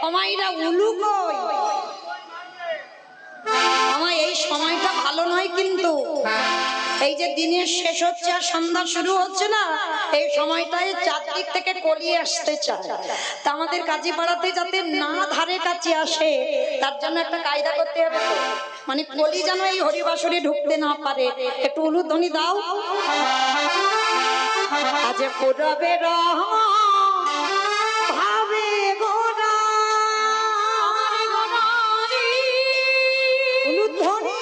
সময়টা উলু কই? আমার এই সময়টা ভালো নয় কিন্তু। এই যে দিনের শেষ হচ্ছে আর সন্ধ্যা শুরু হচ্ছে না, এই সময়টায় চারদিক থেকে কলি আসতে চায়। তা আমাদের কাজীপাড়াতে যাতে না ধারে কাছে আসে, তার জন্য একটা কায়দা করতে হবে তো, মানে কলি যেন এই হরিবাসরে ঢুকতে না পারে। একটু উলুধ্বনি দাও। আজ পুরবের ভাবে গোরা উলুধ্বনি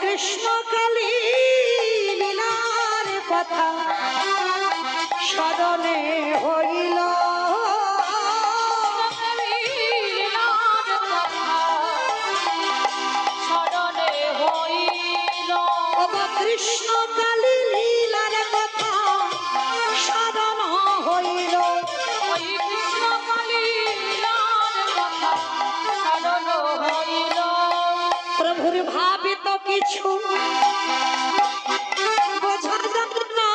কৃষ্ণকালী লীলার কথা স্মরণে হইল। কৃষ্ণকালী লীলার কথা স্মরণ হইল। প্রভুর ভাবে তো কিছু বোঝা যাবে না।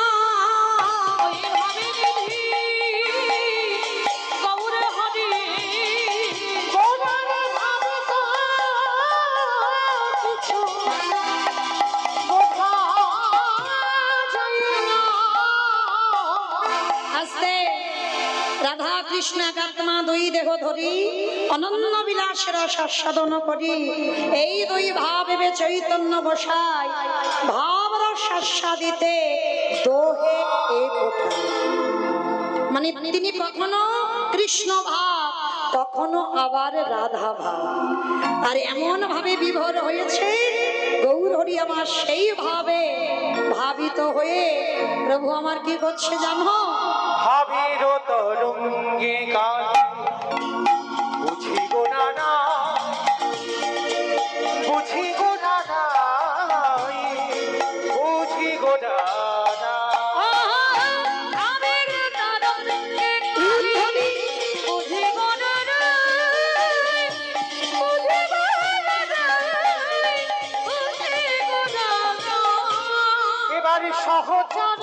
আস্তে রাধা কৃষ্ণ একাত্মা দুই দেহ ধরি অনন্য বিলাসের সাধন করি। এই দুই ভাবে চৈতন্য বসাই ভাব রসাদিতে দোহে এক ওঠা। মানে তিনি কখনো কৃষ্ণ ভাব, কখনো আবার রাধা ভাব, আর এমন ভাবে বিভোর হয়েছে গৌর হরি আমার সেই ভাবে ভাবিত হয়ে প্রভু আমার কি করছে জানো? ভাবির তরঙ্গে গান বুঝি গো নানা, বুঝি গো নানা, বুঝি গো নানা। এবারে সহচর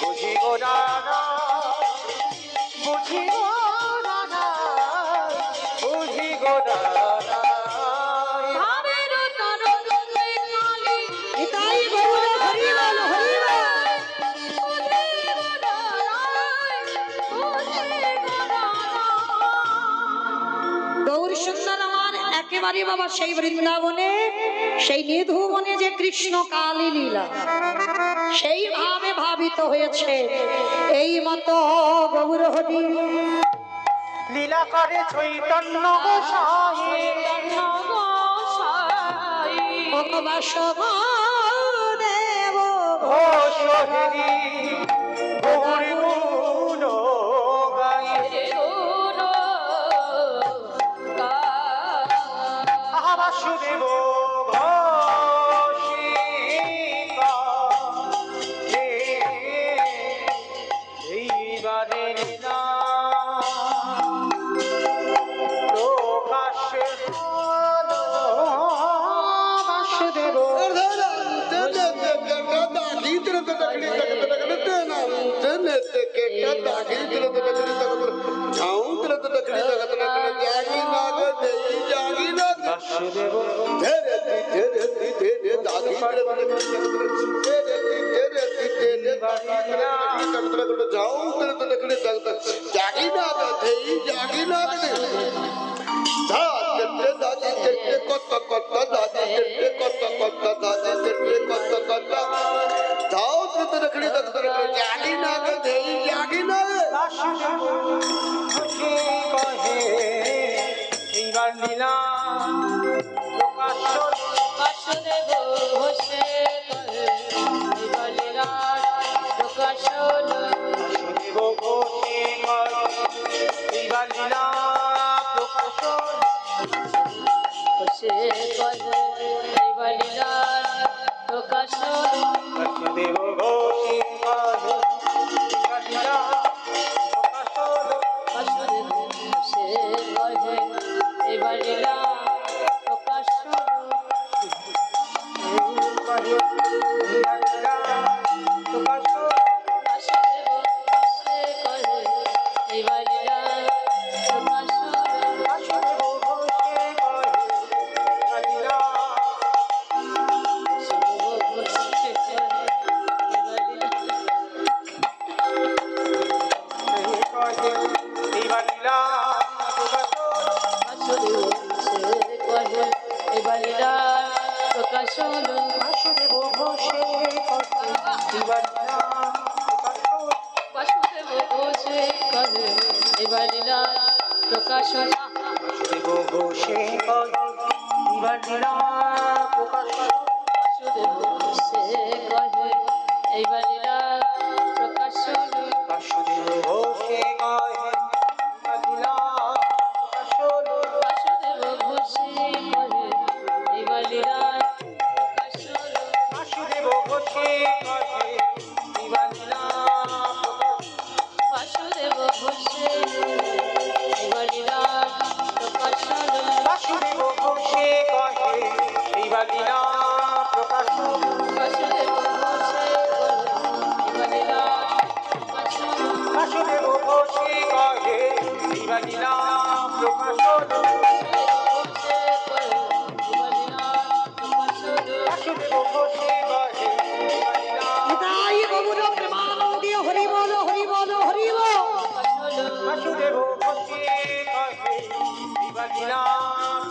বুঝি গো নানা, বুঝি গো নানা, বুঝি গো নানা। গৌর সুন্দর আমার একেবারে বাবা সেই বৃন্দাবনে সেই নিধুবনে যে কৃষ্ণ কালী লীলা সেই ভাবে ভাবিত হয়েছে। এই মতো গৌর হরি লীলা করে চৈতন্য গোসাই, বাসুদেব ঘোষ হরি গৌরী গুণ গাই। বাসুদেব এইবারে বাসুদেব জাগি তুলে তুলে তুলে তুলে ঝাউ তুলে তুলে তুলে তুলে তুলে জাগি না গো দেই জাগি না বাসুদেব ধেরে ধেরে ধেরে দাদি তুলে তুলে তুলে তুলে ধেরে ধেরে ধেরে দাদি তুলে তুলে ঝাউ তুলে তুলে তুলে জাগি না গো দেই জাগি না দাদি দাদি কত কত দাদি কত কত দাদি কত কত ঝাউ তুলে তুলে তুলে তুলে জাগি না গো দেই জাগি না বাসুদেব খুশি কহে এইবার লীলা প্রকাশ বাসুদেব ঘোষে করে এইবার লীলার প্রকাশ হলো। বাসুদেব ঘোষে কহে এইবার লীলা প্রকাশ ঘোষে করে এইবার লীলার প্রকাশ হলো। বাসুদেব ঘোষে কহে এইবার লীলা প্রকাশ বাসুদেব ঘোষে করে এইবার লীলা প্রকাশ হলো। বাসুদেব ঘোষে করে এইবার লীলা প্রকাশ হলো। প্রকাশ হলো। বাসুদেব ঘোষে করে এবার লীলা প্রকাশ হলো। বাসুদেব ঘোষে করে এইবার লীলা প্রকাশ হলো। বাসুদেব ঘোষে করে এইবার লীলা প্রকাশ হলো। বাসুদেব ঘোষে এইবার লীলা প্রকাশ হলো। বাসুদেব ঘোষে কহে এইবার লীলা প্রকাশ হলো। বাসুদেব ঘোষে করে এইবার লীলা প্রকাশ হলো। বাসুদেব ঘোষে কহে এইবার লীলা প্রকাশ হলো। ঘোষে করে এইবার লীলা প্রকাশ হলো। বাসুদেব ঘোষে কহে এইবার লীলা নিতাই গৌর প্রেমানন্দে হরি বল হরি বল হরি বল। প্রকাশ হলো। বাসুদেব ঘোষে কহে এইবার লীলা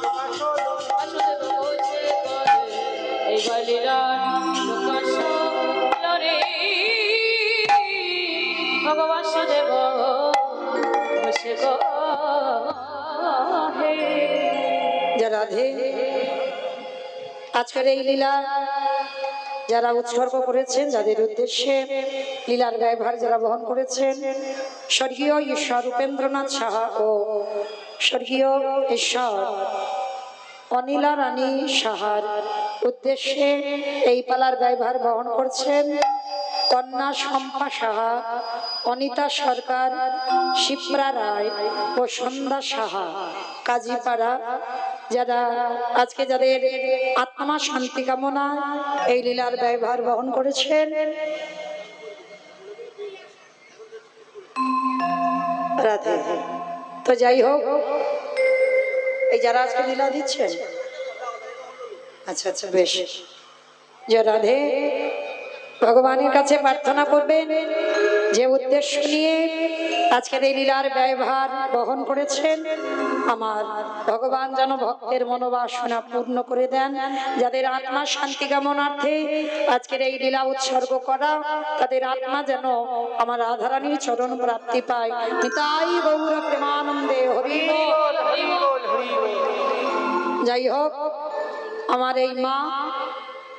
প্রকাশ হলো। বাসুদেব ঘোষে করে এইবার লীলা প্রকাশ হলো রে। ভগবান বাসুদেব ঘোষে কহে। যা রাধে আজকের এই লীলা যারা উৎসর্গ করেছেন, যাদের উদ্দেশ্যে লীলার গায়ভার যারা বহন করেছেন, স্বর্গীয় ঈশ্বর উপেন্দ্রনাথ সাহা ও স্বর্গীয় ঈশ্বর অনিলা রানী সাহার উদ্দেশ্যে এই পালার গায়ভার বহন করছেন কন্যা শম্পা সাহা, অনিতা সরকার, শিপ্রা রায় ও সন্ধ্যা সাহা কাজীপাড়া। যারা আজকে যাদের আত্মা শান্তি কামনা এই লীলার ব্যয়ভার বহন করেছেন, রাধে। তো যাই হোক, এই যারা আজকে লীলা দিচ্ছেন, আচ্ছা আচ্ছা বেশ, যে রাধে ভগবানের কাছে প্রার্থনা করবেন যে উদ্দেশ্য নিয়ে আজকের এই লীলার ব্যয়ভার বহন করেছেন, আমার ভগবান যেন ভক্তের মনোবাসনা পূর্ণ করে দেন। যাদের আত্মা শান্তি কামনার্থে আজকের এই লীলা উৎসর্গ করা, তাদের আত্মা যেন আমার রাধারানীর চরণ প্রাপ্তি পায়। নিতাই গৌর প্রেমানন্দে হরি বল। যাই হোক, আমার এই মা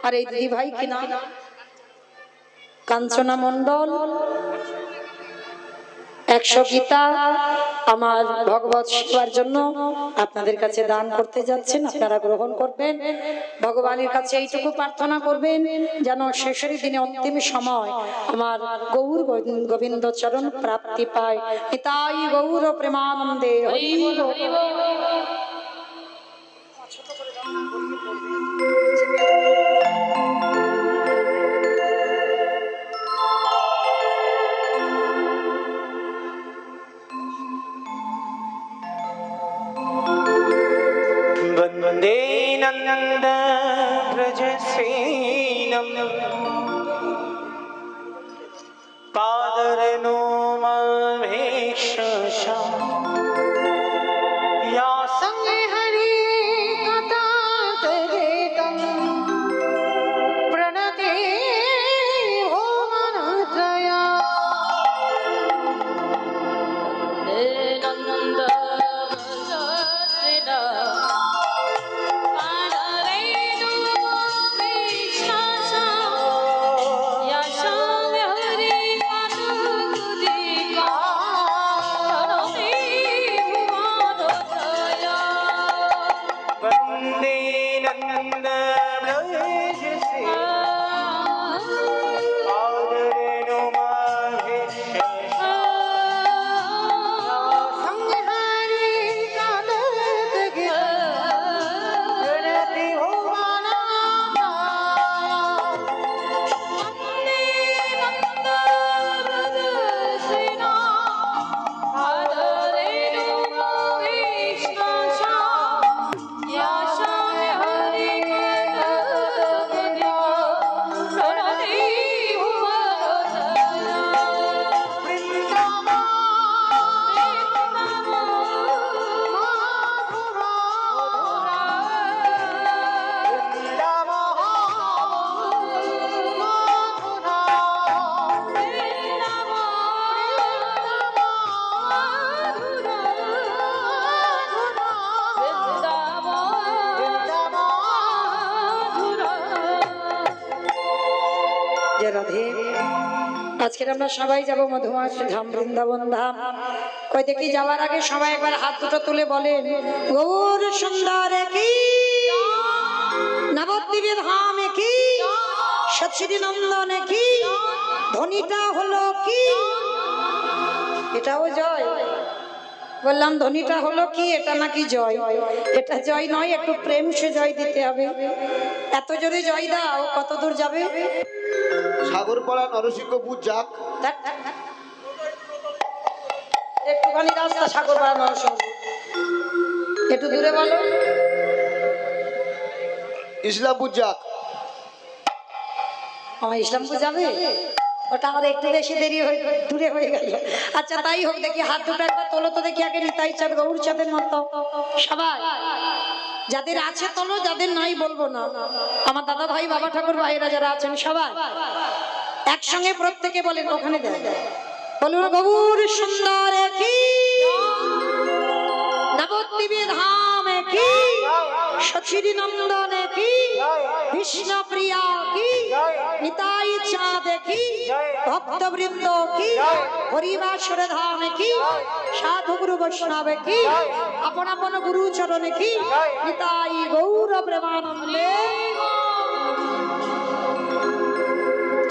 আর এই দিদি ভাই কিনা কাঞ্চনা মণ্ডল 100 গীতা আমার ভগবত সেবার জন্য আপনাদের কাছে দান করতে যাচ্ছেন, আপনারা গ্রহণ করবেন। ভগবানের কাছে এইটুকু প্রার্থনা করবেন যেন শেষের দিনে অন্তিম সময় আমার গৌর গোবিন্দ চরণ প্রাপ্তি পায়। নিতাই গৌর প্রেমানন্দে হরি বল। আজকে আমরা সবাই যাব মধুমাস ধাম, বৃন্দাবন ধাম। কই দেখি যাওয়ার আগে সবাই একবার হাত দুটো তুলে বলেন, গৌর সুন্দর কি, নবদ্বীপে ধাম কি, সচ্চিদি নন্দন কি, ধ্বনিটা হলো কি? এটাও জয়। বললাম ধ্বনিটা হলো কি, এটা নাকি জয়? এটা জয় নয়, একটু প্রেম সে জয় দিতে হবে। এত জোরে জয় দাও, কত দূর যাবে? সাগরপাড়া নরসিংহপুর যাক। একটুখানি রাস্তা সাগরপাড়া নরসিংহ, একটু দূরে বলো। ইসলামপুর যাক। আমার ইসলামপুর যাবে, ওটা আমার একটু বেশি দেরি হয়ে দূরে হয়ে গেল। আচ্ছা তাই হোক, দেখি হাত দুটো একবার তোলো তো দেখি আগে। নিতাই চাঁদ গৌর চাঁদের মতো সবাই যাদের আছে তোলো, যাদের নাই বলবো না। আমার দাদা ভাই, বাবা ঠাকুর ভাইরা যারা আছেন সবাই একসঙ্গে প্রত্যেকে বলেন, ওখানে দেয় বলুন, গৌর সুন্দর কি, নবদ্বীপে ধাম কি, সচিদি নন্দন কি, কৃষ্ণ প্রিয়া কি, নিতাই চাঁদ কি, ভক্তবৃন্দ কি, হরিবাসর ধাম কি, সাধু গুরু বৈষ্ণব কি, আপন আপন গুরু চরণ কি, নিতাই গৌর প্রেমানন্দে।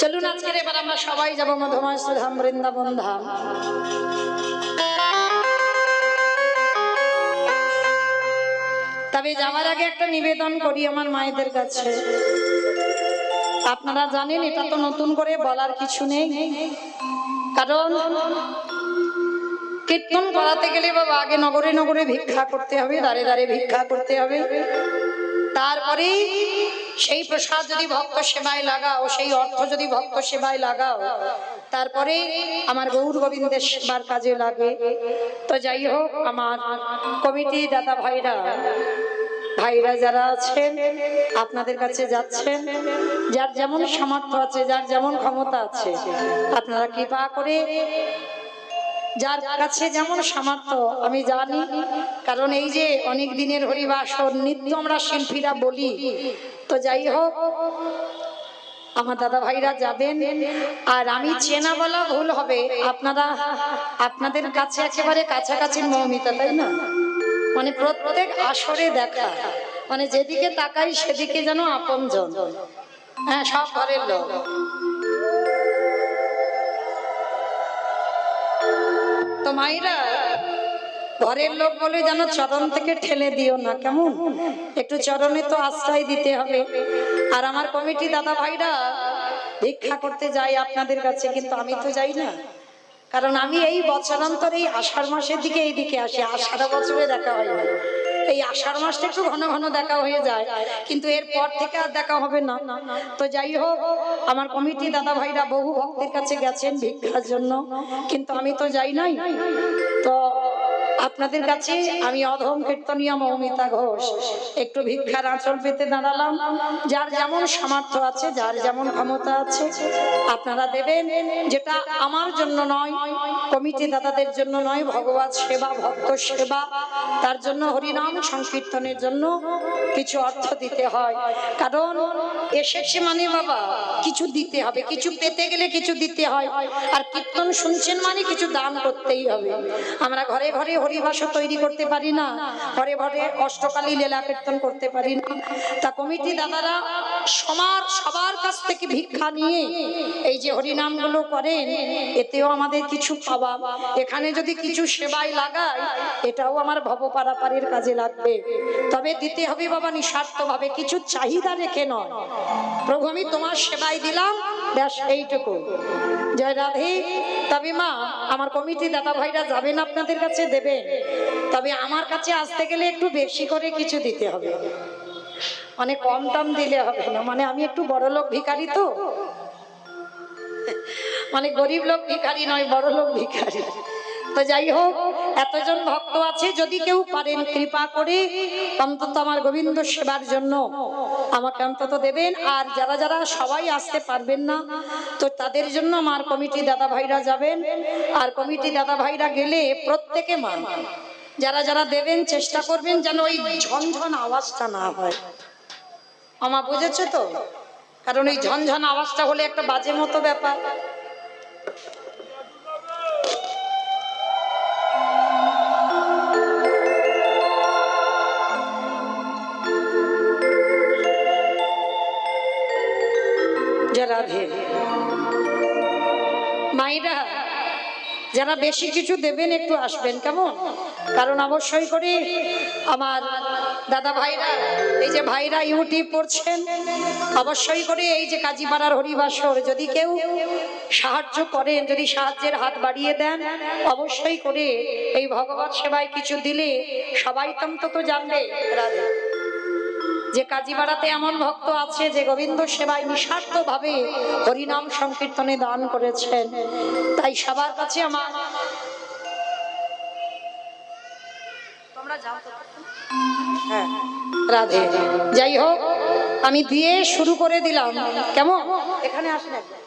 চলুন আজকের এবার আমরা সবাই যাব মধুমাস ধাম, বৃন্দাবন ধাম। তবে যাওয়ার আগে একটা নিবেদন করি আমার মায়েদের কাছে। আপনারা জানেন, এটা তো নতুন করে বলার কিছু নেই, কারণ কীর্তন করাতে গেলে বাবা আগে নগরে নগরে ভিক্ষা করতে হবে, দাঁড়ে দাঁড়ে ভিক্ষা করতে হবে। তারপরে সেই প্রসাদ যদি ভক্ত সেবায় লাগাও, সেই অর্থ যদি ভক্ত সেবায় লাগাও, তারপরে আমার গৌর গোবিন্দের সেবার কাজে লাগে। তো যাই হোক, আমার কমিটি দাদা ভাইরা যারা আছেন আপনাদের কাছে যাচ্ছেন, যার যেমন সামর্থ্য আছে, যার যেমন ক্ষমতা আছে, আপনারা কৃপা করে যার কাছে যেমন সামর্থ্য, আমি জানি, কারণ এই যে অনেক দিনের হরিবাসর নিত্য আমরা শিল্পীরা বলি। তো যাই হোক, আমার দাদা ভাইরা যাবেন। আর আমি চেনা বলা ভুল হবে, আপনারা আপনাদের কাছে একেবারে কাছাকাছি মৌমিতা, তাই না? মানে প্রত্যেক আসরে দেখা, মানে যেদিকে তাকাই সেদিকে যেন আপনজন। হ্যাঁ, সব ঘরের লোক। তো মাইরা, ঘরের লোক বলে যেন চরণ থেকে ঠেলে দিও না, কেমন? একটু চরণে তো আশ্রয় দিতে হবে। আর আমার কমিটি দাদা ভাইরা ভিক্ষা করতে যাই আপনাদের কাছে, কিন্তু আমি তো যাই না, কারণ আমি এই বছরান্তর এই আষাঢ় মাসের দিকে এইদিকে আসি। আর সারা বছরে দেখা হয় না, এই আষাঢ় মাসটা একটু ঘন ঘন দেখা হয়ে যায়, কিন্তু এরপর থেকে আর দেখা হবে না। তো যাই হোক, আমার কমিটি দাদা ভাইরা বহু ভক্তের কাছে গেছেন ভিক্ষার জন্য, কিন্তু আমি তো যাই নাই। তো আপনাদের কাছে আমি অধম কীর্তনীয় মৌমিতা ঘোষ একটু ভিক্ষার আঁচল পেতে দাঁড়ালাম। যার যেমন সামর্থ্য আছে, যার যেমন ক্ষমতা আছে, আপনারা দেবেন। যেটা আমার জন্য নয়, কমিটি দাদাদের জন্য নয়, ভগবত সেবা, ভক্ত সেবা, তার জন্য হরিনাম সংকীর্তনের জন্য কিছু অর্থ দিতে হয়। কারণ এসেছে মানে বাবা কিছু দিতে হবে, কিছু পেতে গেলে কিছু দিতে হয়। আর কীর্তন শুনছেন মানে কিছু দান করতেই হবে। আমরা ঘরে ঘরে হরিবাস তৈরি করতে পারি না, ঘরে ঘরে অষ্টকালী লীলা কীর্তন করতে পারি না। তা কমিটি দাদারা সবার কাছ থেকে ভিক্ষা নিয়ে এই যে হরিনাম গুলো করেন, এতেও আমাদের কিছু পাওয়া। এখানে যদি কিছু সেবায় লাগাই, এটাও আমার ভবপারাপারের কাজে লাগবে। তবে দিতে হবে বাবা নিঃস্বার্থ ভাবে, কিছু চাহিদা রেখে নয়। প্রভু আমি তোমার সেবায় দিলাম, ব্যাস এইটুকু। জয় রাধে। তবে মা, আমার কমিটি দাদা ভাইরা যাবেন আপনাদের কাছে, দেবেন। তবে আমার কাছে আসতে গেলে একটু বেশি করে কিছু দিতে হবে, মানে কম দাম দিলে হবে না। মানে আমি একটু বড় লোক ভিখারি, তো মানে গরিব লোক ভিখারি নয়, বড় লোক ভিখারি। তো যাই হোক, এতজন ভক্ত আছে, যদি কেউ পারেন কৃপা করে অন্তত আমার গোবিন্দ সেবার জন্য আমাকে অন্তত দেবেন। আর যারা যারা সবাই আসতে পারবেন না, তো তাদের জন্য আমার কমিটি দাদা ভাইরা যাবেন। আর কমিটি দাদা ভাইরা গেলে প্রত্যেকে মান, যারা যারা দেবেন চেষ্টা করবেন যেন ওই ঝনঝন আওয়াজটা না হয়। আমার বুঝেছে তো? কারণ ওই ঝনঝন আওয়াজটা হলে একটা বাজে মতো ব্যাপার। মায়েরা যারা বেশি কিছু দেবেন একটু আসবেন, কেমন? কারণ অবশ্যই করে আমার দাদা ভাইরা, এই যে ভাইরা ইউটিউব করছেন, অবশ্যই করে এই যে কাজীপাড়ার হরিবাসর যদি কেউ সাহায্য করেন, যদি সাহায্যের হাত বাড়িয়ে দেন, অবশ্যই করে এই ভগবত সেবায় কিছু দিলে সবাই তো জানবে রাধে, যে কাজীপাড়াতে এমন ভক্ত আছে যে গোবিন্দ সেবায় নিঃস্বার্থ ভাবে হরিনাম সংকীর্তনে দান করেছেন। তাই সবার কাছে আমার তোমরা যাও তো। হ্যাঁ রাধে। যাই হোক, আমি দিয়ে শুরু করে দিলাম, কেমন? এখানে আসেন একবার।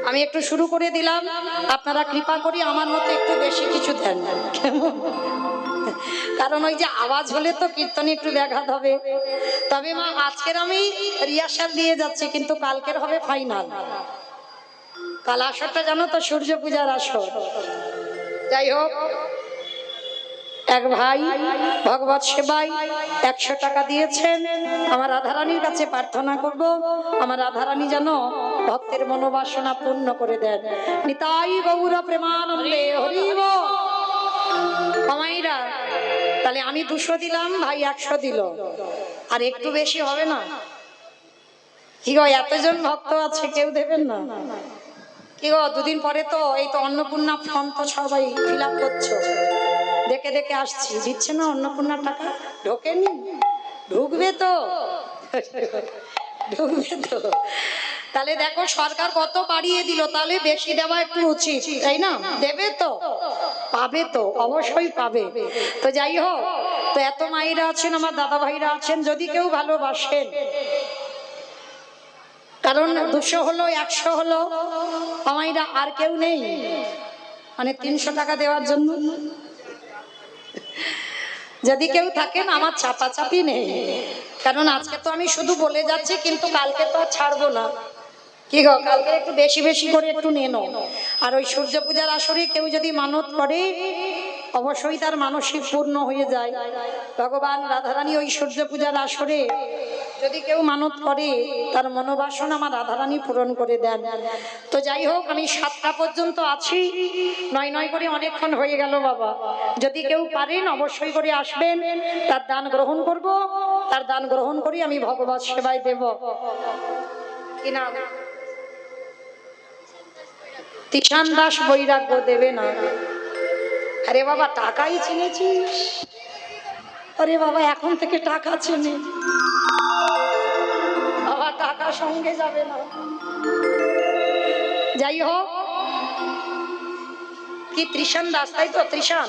আমি একটু শুরু করে দিলাম, আপনারা কৃপা করে আমার মতো একটু বেশি কিছু দেন, কেমন? কারণ ওই যে আওয়াজ হলে তো কীর্তনে একটু ব্যাঘাত হবে। তবে মা আজকের আমি রিহার্সাল দিয়ে যাচ্ছি, কিন্তু কালকের হবে ফাইনাল। কাল আসরটা জানো তো, সূর্য পূজার আসর। যাই হোক, এক ভাই ভগবত সেবায় 100 টাকা দিয়েছেন। আমার রাধারানীর কাছে প্রার্থনা করব, আমার রাধারানী যেন ভক্তের মনোবাসনা পূর্ণ করে দেন। নিতাই গৌর প্রেমানন্দে হরি বল। মায়েরা, তাহলে আমি 200 দিলাম, ভাই 100 দিল, আর একটু বেশি হবে না? কি গো, এতজন ভক্ত আছে, কেউ দেবেন না? কি গো, দুদিন পরে তো এই তো অন্নপূর্ণা ফর্ম তো সবাই ফিল আপ করছো, দেখে দেখে আসছি, দিচ্ছে না অন্নপূর্ণার টাকা? ঢোকেনি? ঢুকবে তো, ঢুকবে তো। তাহলে দেখো সরকার কত বাড়িয়ে দিল, তাহলে বেশি দেওয়া একটু উচিত, তাই না? দেবে তো, পাবে তো, অবশ্যই পাবে। তো যাই হোক, তো এত মায়েরা আছেন, আমার দাদা ভাইরা আছেন, যদি কেউ ভালোবাসেন, কারণ 200 হলো 100 হলো, মায়েরা আর কেউ নেই মানে 300 টাকা দেওয়ার জন্য। যদি কেউ থাকেন, আমার চাপাচাপি নেই, কারণ আজকে তো আমি শুধু বলে যাচ্ছি, কিন্তু কালকে তো আর ছাড়বো না। কি গো, কালকে একটু বেশি বেশি করে একটু নেনো। আর ওই সূর্য পূজার আসরে কেউ যদি মানত করে, অবশ্যই তার মানসিক পূর্ণ হয়ে যায়। ভগবান রাধারানী ওই সূর্য পূজার আসরে যদি কেউ মানত করে, তার মনোবাসনা আমার রাধারানী পূরণ করে দেন। তো যাই হোক, আমি 7টা পর্যন্ত আছি, 9 করে অনেকক্ষণ হয়ে গেল বাবা। যদি কেউ পারেন অবশ্যই করে আসবেন, তার দান গ্রহণ করব, তার দান গ্রহণ করি আমি ভগবত সেবায় দেব। কি নাম? তিশান দাস বৈরাগ্য দেবে না? আরে বাবা, টাকাই চিনেছিস? আরে বাবা, এখন থেকে টাকা চেনে বাবা, টাকা সঙ্গে যাবে না। যাই হোক, কি ত্রিশান দাস, তাই তো? ত্রিশান,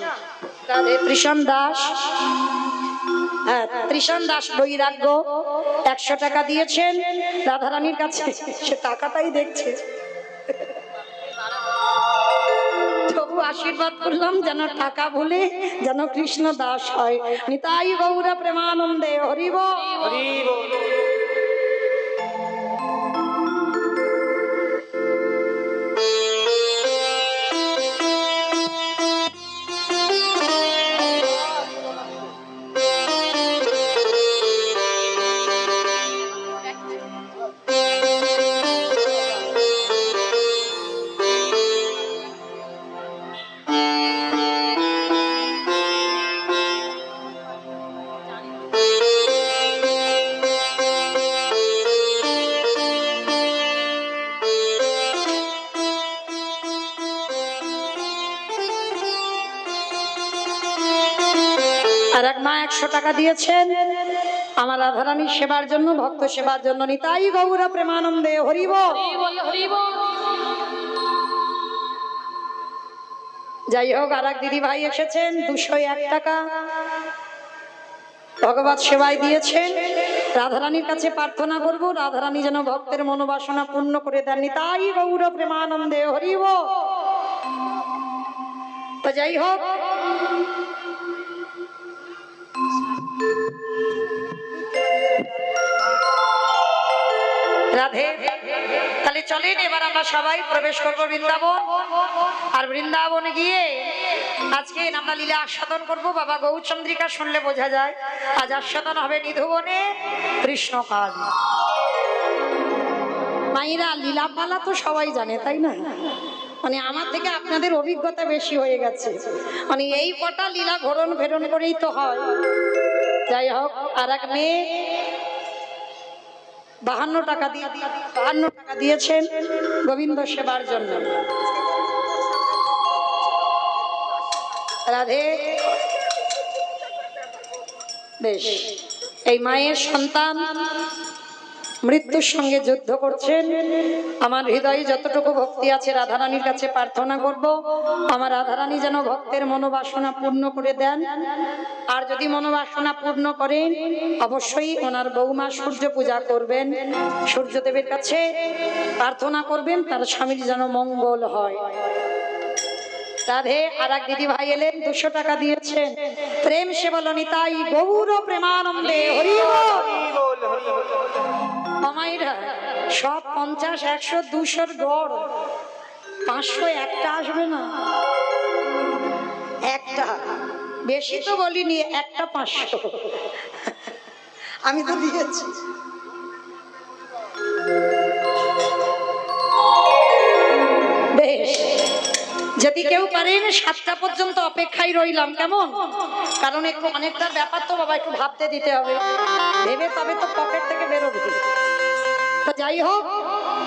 রাধে, ত্রিশান দাস। হ্যাঁ, ত্রিশান দাস বৈরাগ্য 100 টাকা দিয়েছেন রাধারানীর কাছে, সে টাকাটাই দেখছে। তবু আশীর্বাদ করলাম যেন টাকা ভুলে যেন কৃষ্ণ দাস হয়। নিতাই গৌর প্রেমানন্দে হরি বল। হরি বল। আর এক মা 100 টাকা দিয়েছেন আমার রাধারানীর সেবার জন্য, ভক্ত সেবার জন্য। নিতাই গৌর প্রেমানন্দে হরি বল। হরি বল। যাই হোক, আর এক দিদি ভাই এসেছেন 201 টাকা ভগবত সেবায় দিয়েছেন। রাধারানীর কাছে প্রার্থনা করব, রাধারানী যেন ভক্তের মনোবাসনা পূর্ণ করে দেন। নিতাই গৌর প্রেমানন্দে হরি বল। তো যাই হোক, রাধে। তাহলে চলেন এবার আমরা সবাই প্রবেশ করবো বৃন্দাবন। আর বৃন্দাবনে গিয়ে আজকে আমরা লীলা আস্বাদন করব। বাবা গৌরচন্দ্রিকা শুনলে বোঝা যায় আজ আস্বাদন হবে নিধুবনে কৃষ্ণকাল। মায়েরা লীলাপালা তো সবাই জানে তাই না, মানে আমার থেকে আপনাদের অভিজ্ঞতা বেশি হয়ে গেছে, মানে এই কটা লীলা ঘোরণ ফেরন করেই তো হয়। যাই হোক, আর এক মেয়ে 52 টাকা দিয়েছেন গোবিন্দ সেবার জন্য। রাধে। বেশ, এই মায়ের সন্তান মৃত্যুর সঙ্গে যুদ্ধ করছেন। আমার হৃদয়ে যতটুকু ভক্তি আছে রাধারানীর কাছে প্রার্থনা করব, আমার রাধারানী যেন ভক্তের মনোবাসনা পূর্ণ করে দেন। আর যদি মনোবাসনা পূর্ণ করেন, অবশ্যই ওনার বৌমা সূর্য পূজা করবেন, সূর্যদেবের কাছে প্রার্থনা করবেন তার স্বামীর যেন মঙ্গল হয়। রাধে। আর এক দিদি ভাই এলেন, 200 টাকা দিয়েছেন। প্রেম সে বলো নিতাই গৌর প্রেমানন্দে হরি বল। মায়েরা সব 50, 100, 200 গড়, 500 একটা আসবে না, একটা বেশি তো বলিনি, একটা 500 আমি তো দিয়েছি। বেশ, যদি কেউ পারেন 7টা পর্যন্ত অপেক্ষায় রইলাম, কেমন? কারণ একটু অনেকটা ব্যাপার তো বাবা, একটু ভাবতে দিতে হবে, ভেবে তবে তো পকেট থেকে বেরোবে। তো যাই হোক,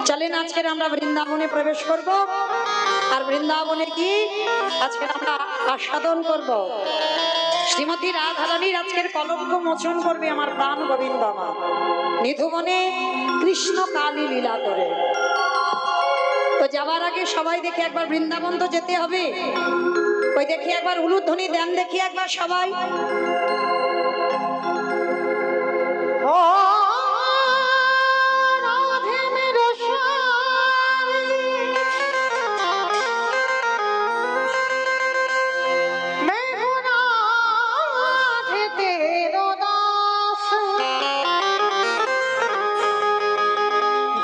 চলেন আজকের আমরা বৃন্দাবনে প্রবেশ করব, আর বৃন্দাবনে কি আজকে আমরা আস্বাদন করব। শ্রীমতী রাধারানীর আজকের কলঙ্ক মোচন করবে আমার প্রাণ গোবিন্দ আমার নিধুবনে কৃষ্ণ কালী লীলা করে। তো যাবার আগে সবাই দেখে একবার বৃন্দাবন তো যেতে হবে, ওই দেখি একবার উলুধ্বনি দেন, দেখি একবার সবাই।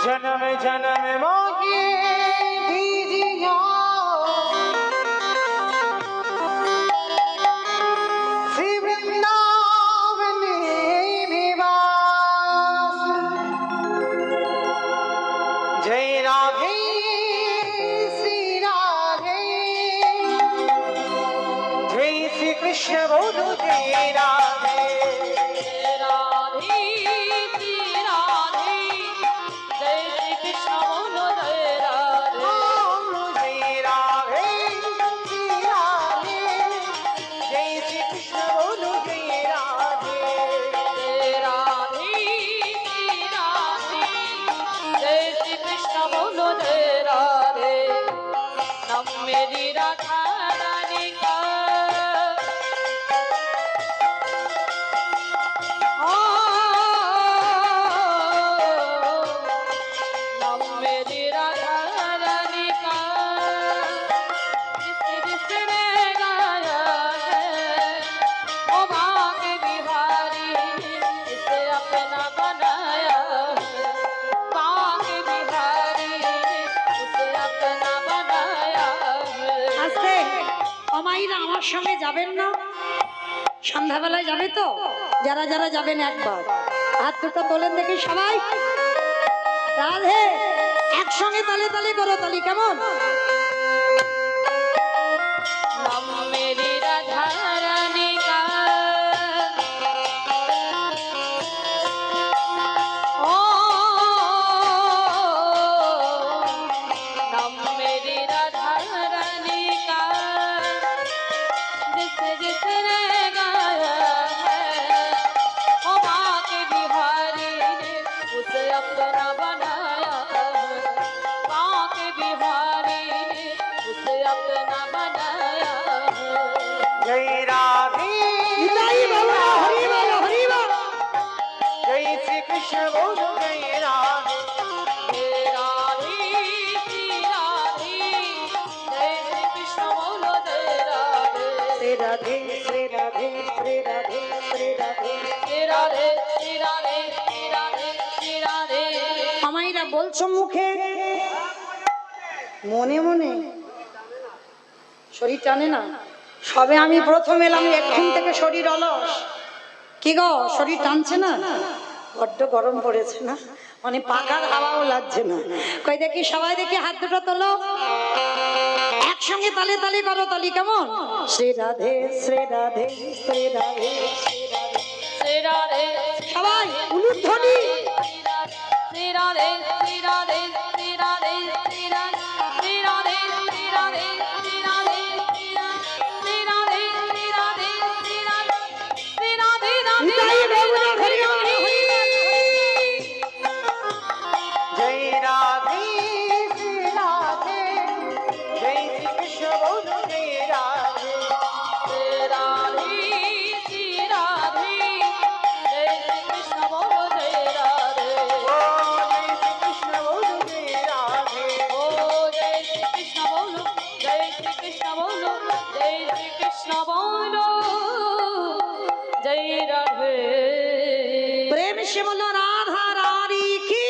जन्म जन्म मांगे दीजिया श्री वृंदावन निवास। जय राधे श्री राधे, जय श्री कृष्ण बोलो जय राधे। मेरी राधा रानी का नाम मेरी राधा रानी का, जिसने गाया है वो भाग्य बिहारी, इसे अपना बनाया है भाग्य बिहारी, उसे अपना बनाया है। আস্তে, অমাইরা আমার সঙ্গে যাবেন না? সন্ধ্যাবেলায় যাবে তো? যারা যারা যাবেন একবার হাত দুটো তোলেন দেখি সবাই। রাধে, একসঙ্গে তালে তালে করো তালি, কেমন? नाम मेरी राधा रानी का, ओ नाम मेरी राधा रानी का, जिसने गाया है ओ भाग्य बिहारी ने उसे अपना बनाया है, भाग्य बिहारी ने उसे अपना बनाया है। जय राधे নিতাই বলো, হরি বলো, হরি বলো। जय श्री कृष्ण बोलो जय राधे। हे राधे श्री राधे, जय श्री कृष्ण बोलो जय राधे। শ্রী রাধে, শ্রী রাধে, শ্রী রাধে, শ্রী রাধে। श्री राधे श्री राधे श्री राधे श्री राधे। অমাইরা বলছো মুখে, মনে মনে শরীর টানে না। সবে আমি প্রথম এলাম, এখন থেকে শরীর অলস। কি গো, শরীর টানছে না? বড্ড গরম পড়েছে না? মানে পাখার হাওয়াও লাগছে না। কই দেখি সবাই দেখি হাত দুটো তোলো, একসঙ্গে তালে তালে করো, তালি কেমন? শ্রী রাধে শ্রী রাধে শ্রী রাধে শ্রী রাধে। শ্রী রাধে সবাই উলুধ্বনি। শ্রী রাধে শ্রী রাধে শ্রী রাধে শ্রী রাধে শ্রী রাধে শ্রী রাধে শ্রী রাধে শ্রী রাধে শ্রী রাধে শ্রী রাধে শ্রী রাধে নিতাই গৌর হরি হরি। जय राधे श्री राधे जय श्री कृष्ण बोलो जय राधे श्री राधे श्री राधे जय श्री कृष्ण बोलो जय राधे ओ जय श्री कृष्ण बोलो जय राधे ओ जय श्री कृष्ण बोलो जय श्री कृष्ण बोलो जय श्री कृष्ण बोलो जय राधे প্রেম সে বলো রাধা রানী কি,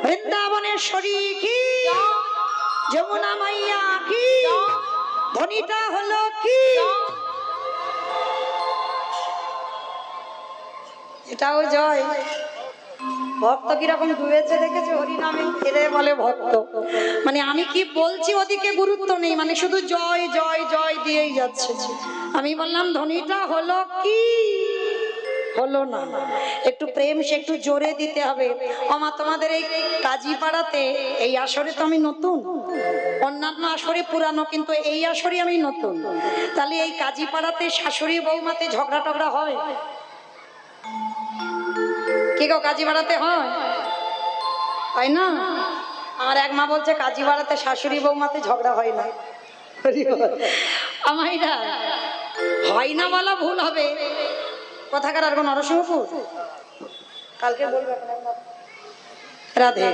বৃন্দাবনেশ্বরী কি, যমুনা মাইয়া কি, ধ্বনিটা হলো কি? এটাও জয়। ভক্ত কিরকম ডুবেছে দেখেছে হরিনামে, এরে বলে ভক্ত। মানে আমি কি বলছি ওদিকে গুরুত্ব নেই, মানে শুধু জয় জয় জয় দিয়েই যাচ্ছে। আমি বললাম ধ্বনিটা হলো কি? হলো না। একটু প্রেম সে একটু জোরে দিতে হবে। আমা তোমাদের এই কাজীপাড়াতে এই আসরে তো আমি নতুন, অন্যান্য আসরে পুরানো, কিন্তু এই আসরে আমি নতুন। তাহলে এই কাজীপাড়াতে শাশুড়ি বৌমাতে ঝগড়া টগড়া হয় কি গো? কাজীপাড়াতে হয়? হয় না? আমার এক মা বলছে কাজীপাড়াতে শাশুড়ি বৌমাতে ঝগড়া হয় না। আমাইরা হয় না বলা ভুল হবে। কথাকার আর কোন নরসিংহপুর কালকে বলবে রাধে।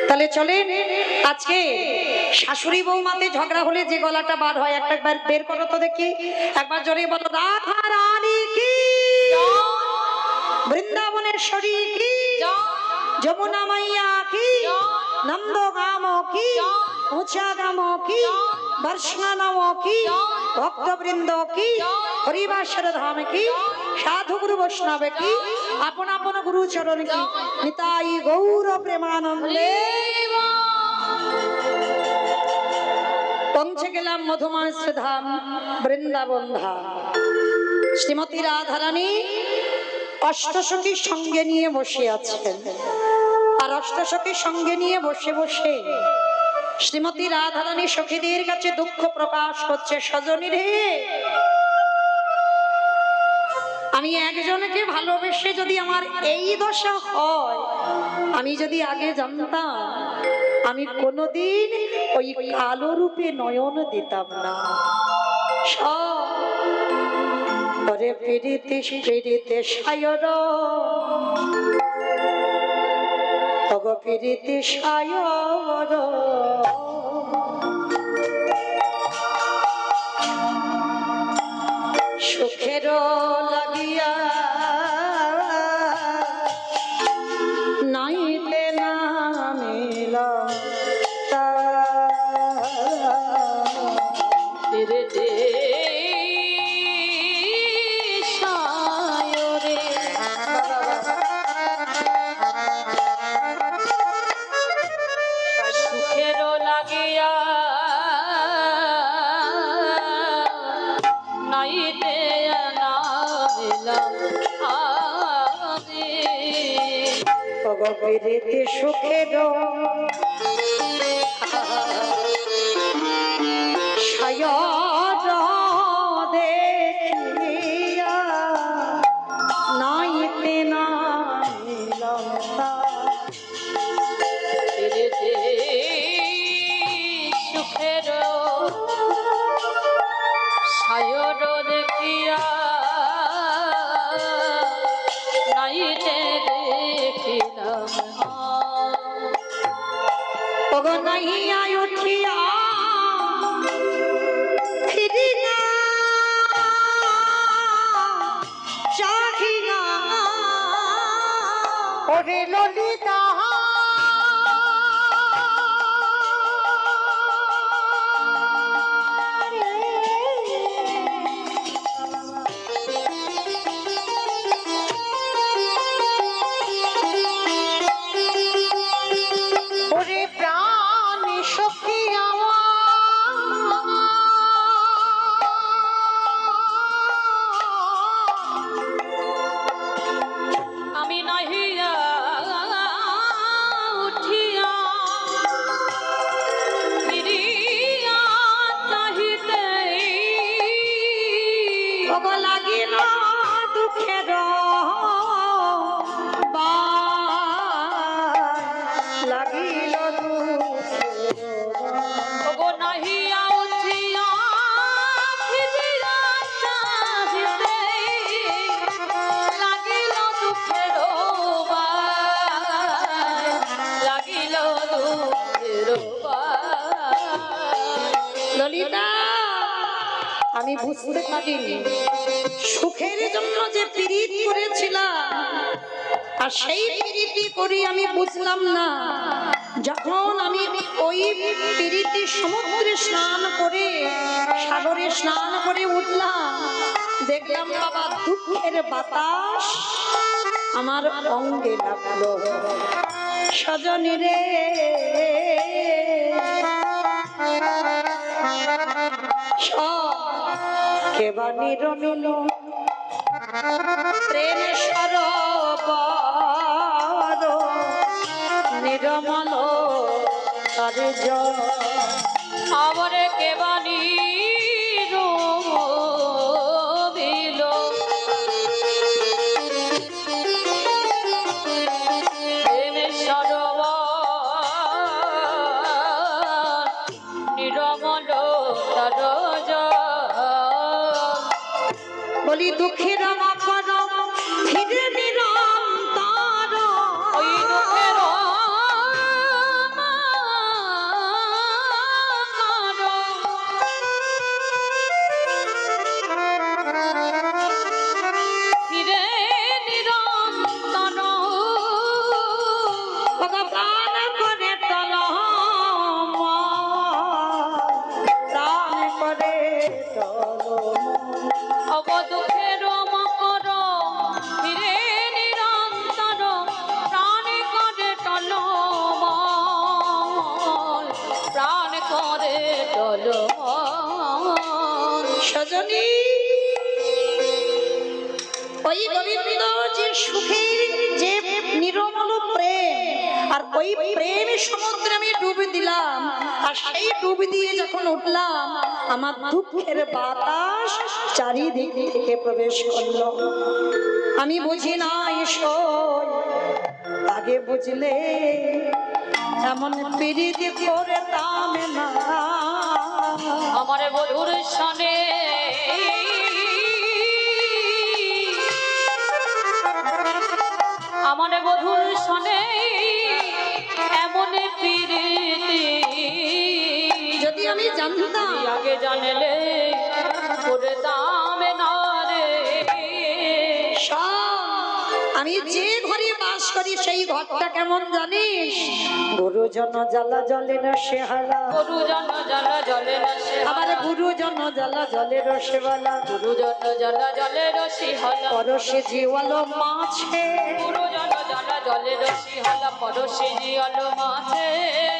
তাহলে চলে আজকে শাশুড়ি বৌমাতে ঝগড়া হলে যে গলাটা বার হয় একবার বের করো তো দেখি, একবার জোরে বলো রাধা রানী কি, বৃন্দাবনেশ্বরী কি, যমুনা মাইয়া কি, নন্দগাম কি, উঁচাগাম কি, বর্ষানাম কি, ভক্তবৃন্দ কি, হরিবাসর ধাম কি, সাধু গুরু বৈষ্ণব কি, আপন আপন গুরু চরণ কি, নিতাই গৌর প্রেমানন্দে। পৌঁছে গেলাম মধুমাস ধাম বৃন্দাবন ধাম। শ্রীমতী রাধারানী অষ্টসখীর সঙ্গে নিয়ে বসে আছেন, আর অষ্টসখীর সঙ্গে নিয়ে বসে বসে শ্রীমতী রাধারানী সখীদের কাছে দুঃখ প্রকাশ করছে। সজনী রে, আমি একজনকে ভালোবেসে যদি আমার এই দশা হয়, আমি যদি আগে জানতাম আমি কোনোদিন ওই কালো রূপে নয়ন দিতাম না। ওরে পিড়িতে পিড়িতে সায়র, ওগো পিড়িতে সায়র, সুখের লাগিয়া নাইতে নামিলা সুখের লাগিয়া নাইতে নামিলাম আমি। ওগো পিড়িতে সুখের সায়র দেখিয়া নাইতে নামিলাম সুখের সায়র দেখিয়া নাইতে দেখিলাম। ওগো নাহিয়া উঠিয়া ফিরিয়া চাহিয়া ওরে ললিতা লাগিল ওগো নাহিয়া উঠিয়া ফিরিয়া চাহিতে লাগিল দুঃখের বাই, লাগিল দুঃখের বাই। ললিতা, আমি বুঝতে পারিনি সুখের জন্য যে পীড়িত করেছিলাম, আর সেই পীড়িতি করি আমি বুঝলাম না। যখন আমি ওই পীড়িতি সমুদ্রে স্নান করে, সাগরে স্নান করে উঠলাম, দেখলাম বাবা দুঃখের বাতাস আমার অঙ্গে লাগলো। সজনী রে, কেবা নিরমিল প্রেম সরোবর নিরমল তারে জল। আমরে কেবানি রবিল প্রেমের সরোবর নিরমল তার জল। বলি দুঃখের মকর ফিরে নিরন্তর, ওই দুঃখের ফিরে নিরন্তর ভগবান করে তল প্রাণ করে তল। অব দুঃখের মকর ফিরে নিরন্তর প্রাণ করে টলমল, প্রাণ করে টলমল। সজনী, ওই গোবিন্দ যে সুখের যে নিরমল প্রেম, আর ওই প্রেম সমুদ্রে আমি ডুব দিলাম, আর সেই ডুব দিয়ে যখন উঠলাম, আমার দুঃখের বাতাস চারিদিক থেকে প্রবেশ করলো। আমি বুঝি না ঈশ্বর, আগে বুঝলে এমন প্রীতি করতাম না। আমার বধুর সনে আমার বধুর সনে এমন প্রীতি যদি আমি জানতাম, আগে জানলে করতাম না রে। আমি যে ঘরে বাস করি সেই ঘরটা কেমন জানিস? গুরুজন জ্বালা জলে না সেহালা, গুরুজন জ্বালা জলে রসে আমার গুরুজন জ্বালা জলে রসেবালা, গুরুজন জ্বালা জলে রসি হলা পরশে জিওয়ালো মাছে, গুরুজন জ্বালা জলে রসি হলা পরশি জিয়াল মাছে।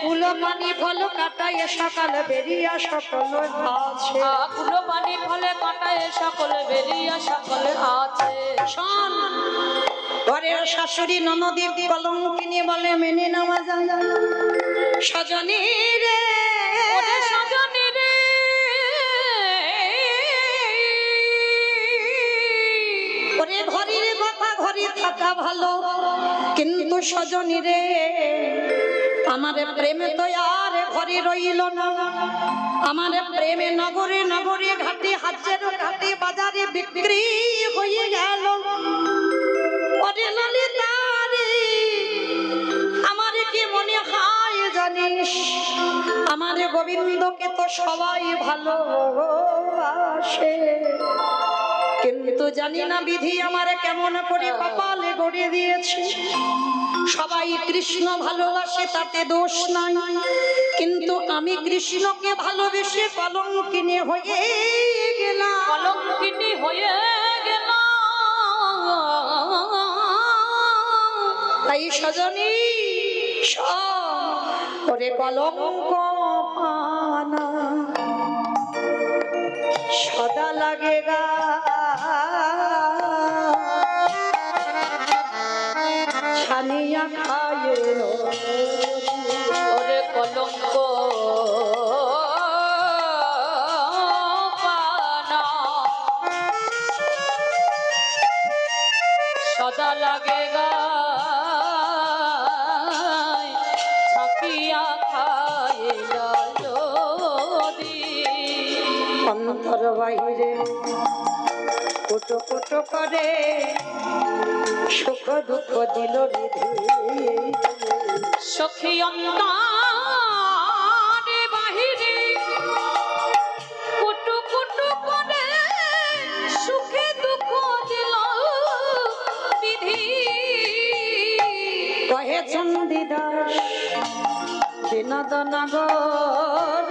কুলো পানি ফল কাটায় সকাল বেরিয়া সকল আছে। কুলো পানি ফলে কাটায় সকলে বেরিয়া সকলে আছে। শোন, ঘরের শাশুড়ি ননদী কলঙ্কিনী বলে মেনে নেওয়া যায়। সজনী রে, ওরে সজনী রে, ওরে ঘরের কথা ঘরে থাকা ভালো, কিন্তু সজনী রে, আমার প্রেমে তো আর ঘরে রইল না। আমার প্রেমে নগরে নগরে ঘাটে হাজার ঘাটে বাজারে বিক্রি হয়ে গেল। ওরে ললিতা রে, আমার কি মনে হয় জানিস, আমার গোবিন্দকে তো সবাই ভালোবাসে, কিন্তু জানি না বিধি আমার কেমন করে কপালে গড়ে দিয়েছে। সবাই কৃষ্ণ ভালোবাসে, তাতে দোষ নাই, কিন্তু আমি কৃষ্ণকে ভালোবেসে কলঙ্কিনী হয়ে গেলাম। কলঙ্কিনী হয়ে গেল। তাই সজনী ওরে কলঙ্ক পানা সদা লাগে গা, ছানিয়া খায়ে ওরে কলঙ্ক পানা সদা লাগে গায়, চাখিয়া খাইলা যদি অন্তর বাহিরে কুটো কুটো করে সুখ দুঃখ দিল বিধি। সখী অন্তরে বাহিরে কুটু কুটু করে সুখে দুঃখ দিল বিধি। কহে চন্দিদাস বিনোদন গর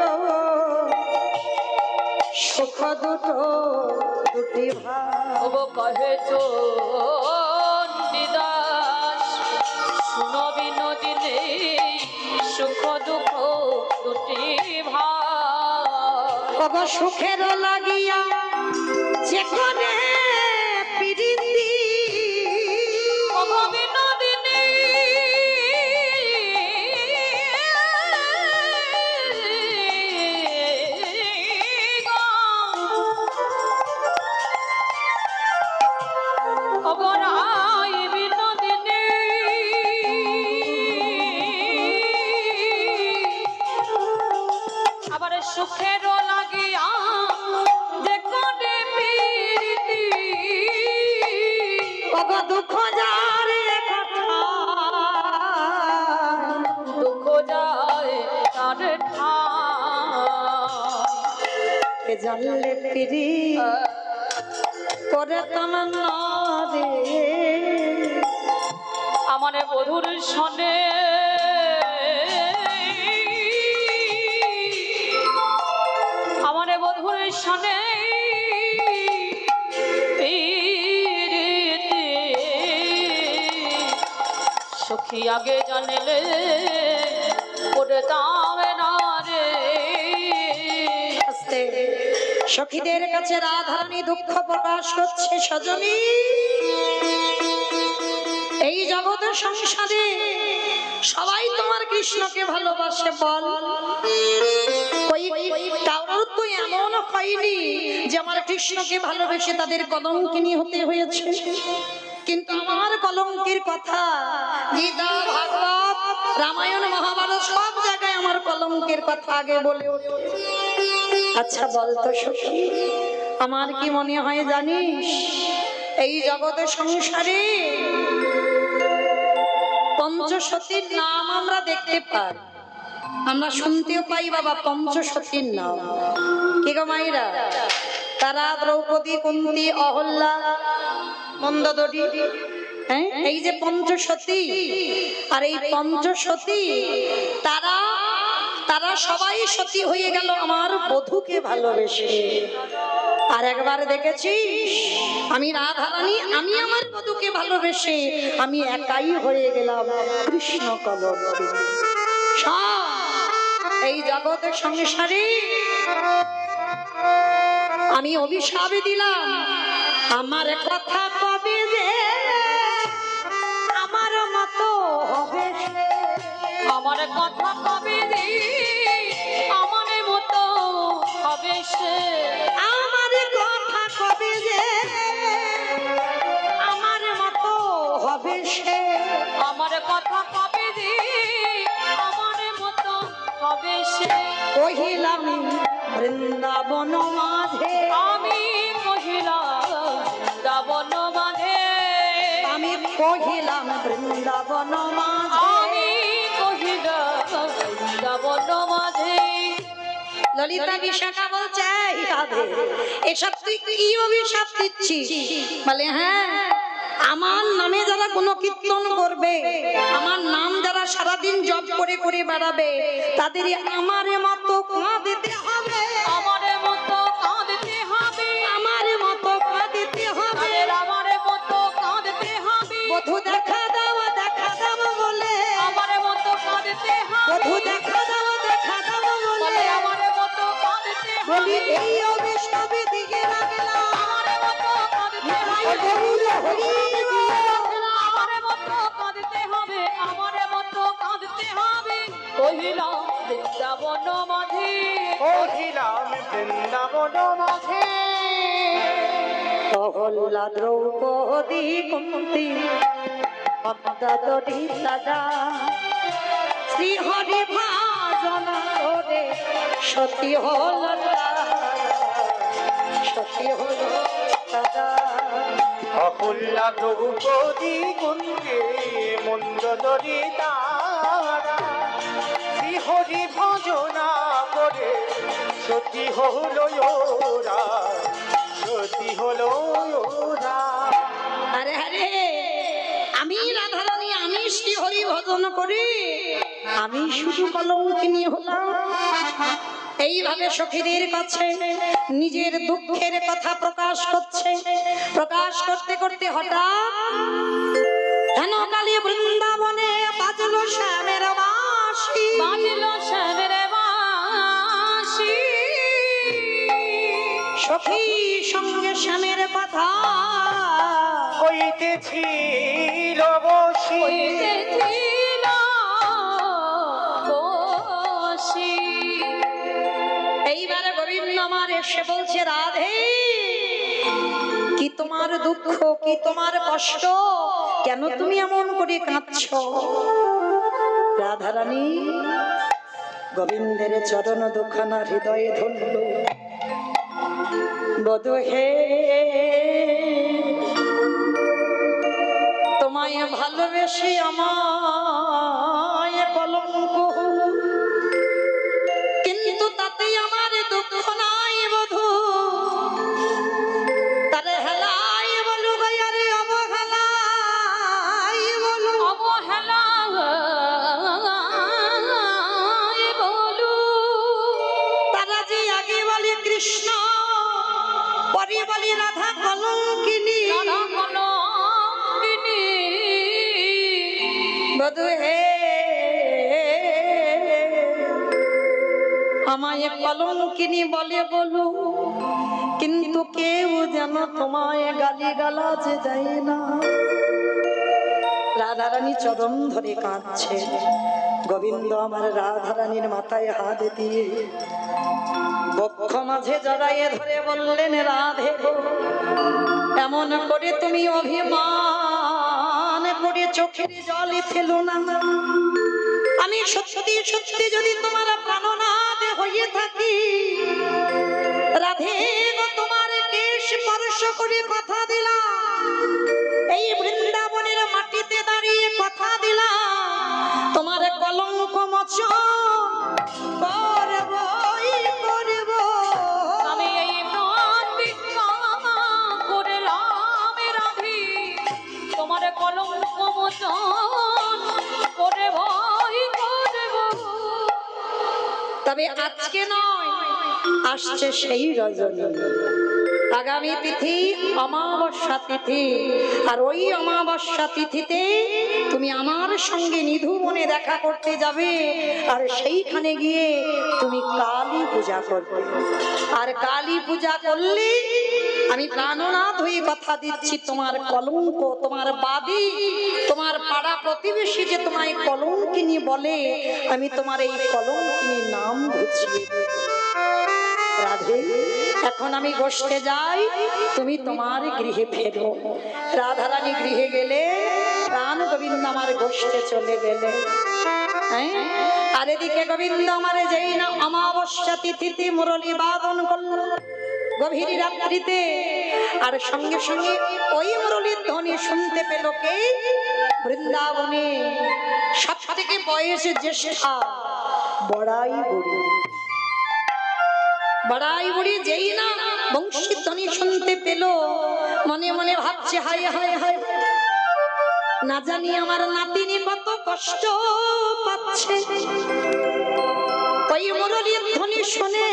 সুখ দুটো দুটি ভাই। ওগো কহে চন্ডিদাস শুনো বিনোদিনী সুখ দুঃখ দুটি ভাই। কব সুখের লাগিয়া যে করে পিরিতি ওগো বিনোদিনী ওগো রাই বিনোদিনী আবার সুখেরও লাগিয়া যে করে প্রীতি। কব দুঃখ যার কথা দুঃখ যায় তার ঠাই। জানলে পিরি করে তামান্না রে আমার বধুর সনে আমার বধুর সনে সখী আগে জানলে করতাম না রে। আস্তে সখীদের কাছে রাধারানী দুঃখ প্রকাশ করছে। সজনী এই জগতের সংসারে সবাই তোমার কৃষ্ণকে ভালোবাসে বল, কারোর তো এমন হয়নি যে আমার কৃষ্ণকে ভালোবেসে তাদের কলঙ্কিনী হতে হয়েছে। কিন্তু আমার কলঙ্কের কথা গীতা ভাগবত রামায়ণ মহাভারত সব জায়গায় আমার কলঙ্কের কথা আগে বলে ওঠে। আচ্ছা বলতো সখী, আমার কি মনে হয় জানিস, এই জগতের সংসারে পঞ্চসতীর নাম আমরা দেখতে পাই, আমরা শুনতেও পাই বাবা পঞ্চসতীর নাম। কি গো মাইরা, তারা দ্রৌপদী কুন্তি অহল্যা মন্দোদরী, হ্যাঁ এই যে পঞ্চসতী, আর এই পঞ্চসতী তারা তারা সবাই সতী হয়ে গেল আমার বধূকে ভালোবেসে। আর একবার দেখেছিস আমি রাধারানী, আমি আমার বধূকে ভালোবেসে আমি একাই হয়ে গেলাম কৃষ্ণ কলঙ্কিনী। এই জগতের সংসারে আমি অভিশাপ দিলাম, আমার কথা কবে যে আমার মতো হবে সে। আমার কথা কবে রে আমার মতো হবে সে। আমার কথা কবে যে আমার মতো হবে সে। আমার কথা কবে রে আমার মতো হবে সে। কহিলাম বৃন্দাবন মাঝে, আমি মহিলা দাবন মাঝে, আমি কহিলাম বৃন্দাবন মাঝে। আমি কহিলা দাবন মাঝে। ললিতা বিশাখা বলছে রাধে এসব তুই কি অভিশাপ দিচ্ছিস? বলে হ্যাঁ, আমার নামে যারা কোনো কীর্তন করবে, আমার নাম যারা সারাদিন জপ করে করে বেড়াবে, তাদের আমার মতো কাঁদতে হবে, আমার মতো কাঁদতে হবে, আমার মতো কাঁদতে হবে, আমার মতো কাঁদতে হবে। বধূ দেখা দাও বলে, আমার মতো কাঁদতে হবে, বধূ দেখা দাও বলে, আমার মতো কাঁদতে হবে। বলি এই অভিশাপে দিকে রাখলাম আমার মতো কাঁদতে হবে, আমার মতো কাঁদতে হবে, আমার মতো কাঁদতে হবে। কহিলাম বৃন্দাবন মাঝে, কহিলাম বৃন্দাবন মাঝে, অহল্যা দ্রৌপদী কুন্তি অদ্যাদরি দাদা শ্রীহরি ভজন করে সতী হল তারা, সতী হল তারা। অকুল্লা দ্রৌপদী কুন্দে মন্দোদরী তারা শ্রীহরি ভজনা করে সতী হলো ওরা, সতী হলো ওরা। আরে আরে, আমি রাধারানী, আমি শ্রীহরি ভজন করি, আমি শুধু কলঙ্কিনী হলাম। এইভাবে সখীদের কাছে নিজের দুঃখের কথা প্রকাশ করছে। প্রকাশ করতে করতে হঠাৎ হেন কালী বৃন্দাবনে বাজলো শ্যামের বাঁশি, বাজলো শ্যামের বাঁশি। সখী সঙ্গে শ্যামের কথা হইতেছিল বসি, হইতেছিল বসি। এইবারে গোবিন্দ আমার এসে বলছে, রাধে কি তোমার দুঃখ, কি তোমার কষ্ট, কেন তুমি এমন করে কাঁদছো? রাধারানী গোবিন্দের চরণ দুখানা হৃদয়ে ধরল, বধূ হে তোমায় ভালোবেসে আমায় কলঙ্ক হলো, কিন্তু তাতে আমার দুঃখ নাই বধূ। তারে হেলাই বলু গয়ারে অবহেলাই বলু, অবহেলায় বলু। তারা যে আগে বলে কৃষ্ণ, পরে বলে রাধা কলঙ্কিনী। রাধা কলঙ্কিনী। বধূ হে আমায় কলঙ্কিনী বলে বলু, কিন্তু কেউ যেন তোমায় গালি গালাজ দেয় না। রাধারানী চরণ ধরে কাঁদছে। গোবিন্দ আমার রাধারানীর মাথায় হাত দিয়ে বক্ষ মাঝে জড়াইয়ে ধরে বললেন, রাধে গো, এমন করে তুমি অভিমান করে চোখের জল ফেলো না। আমি সত্যি সত্যি যদি তোমার প্রাণনাথ হয়ে থাকি, রাধে গো, তোমার কেশ স্পর্শ করে কথা দিলাম, এই বৃন্দাবনের মাটিতে দাঁড়িয়ে কথা দিলাম, তোমার কলঙ্ক মোচন করবই করব। আমি এই প্রাণ ভিক্ষা করলাম রাধে, তোমার কলঙ্ক মোচন করে ভয় করব। তবে আজকে নয়, আসছে সেই রজনী, আগামী তিথি অমাবস্যা তিথি। আর ওই অমাবস্যা তিথিতে তুমি আমার সঙ্গে নিধুবনে দেখা করতে যাবে, আর সেইখানে গিয়ে তুমি কালী পূজা করবে। আর কালী পূজা করলে আমি প্রাণনাথ হয়ে কথা দিচ্ছি, তোমার কলঙ্ক, তোমার বাদী, তোমার পাড়া প্রতিবেশী যে তোমায় কলঙ্কিনী বলে, আমি তোমার এই কলঙ্কিনীর নাম বুঝিয়ে দেব। রাধে, এখন আমি গোষ্ঠে যাই, তুমি তোমার গৃহে ফেরো। রাধারানী গৃহে গেলে, প্রাণ গোবিন্দ আমার গোষ্ঠে চলে গেলে। আর এদিকে গোবিন্দ আমার যেই না অমাবস্যা তিথিতে মুরলী বাদন করল গভীর রাত্রিতে, আর সঙ্গে সঙ্গে ওই মুরলীর ধ্বনি শুনতে পেল কে? বৃন্দাবনে সব থেকে বয়সে জ্যেষ্ঠা বড়াই বুড়ি। বড়াই বুড়ি যেই না বংশীর ধ্বনি শুনতে পেল, মনে মনে ভাবছে, হায় হায় হায়, না জানি আমার নাতিনি কত কষ্ট পাচ্ছে। ওই মুরলীর ধ্বনি শুনে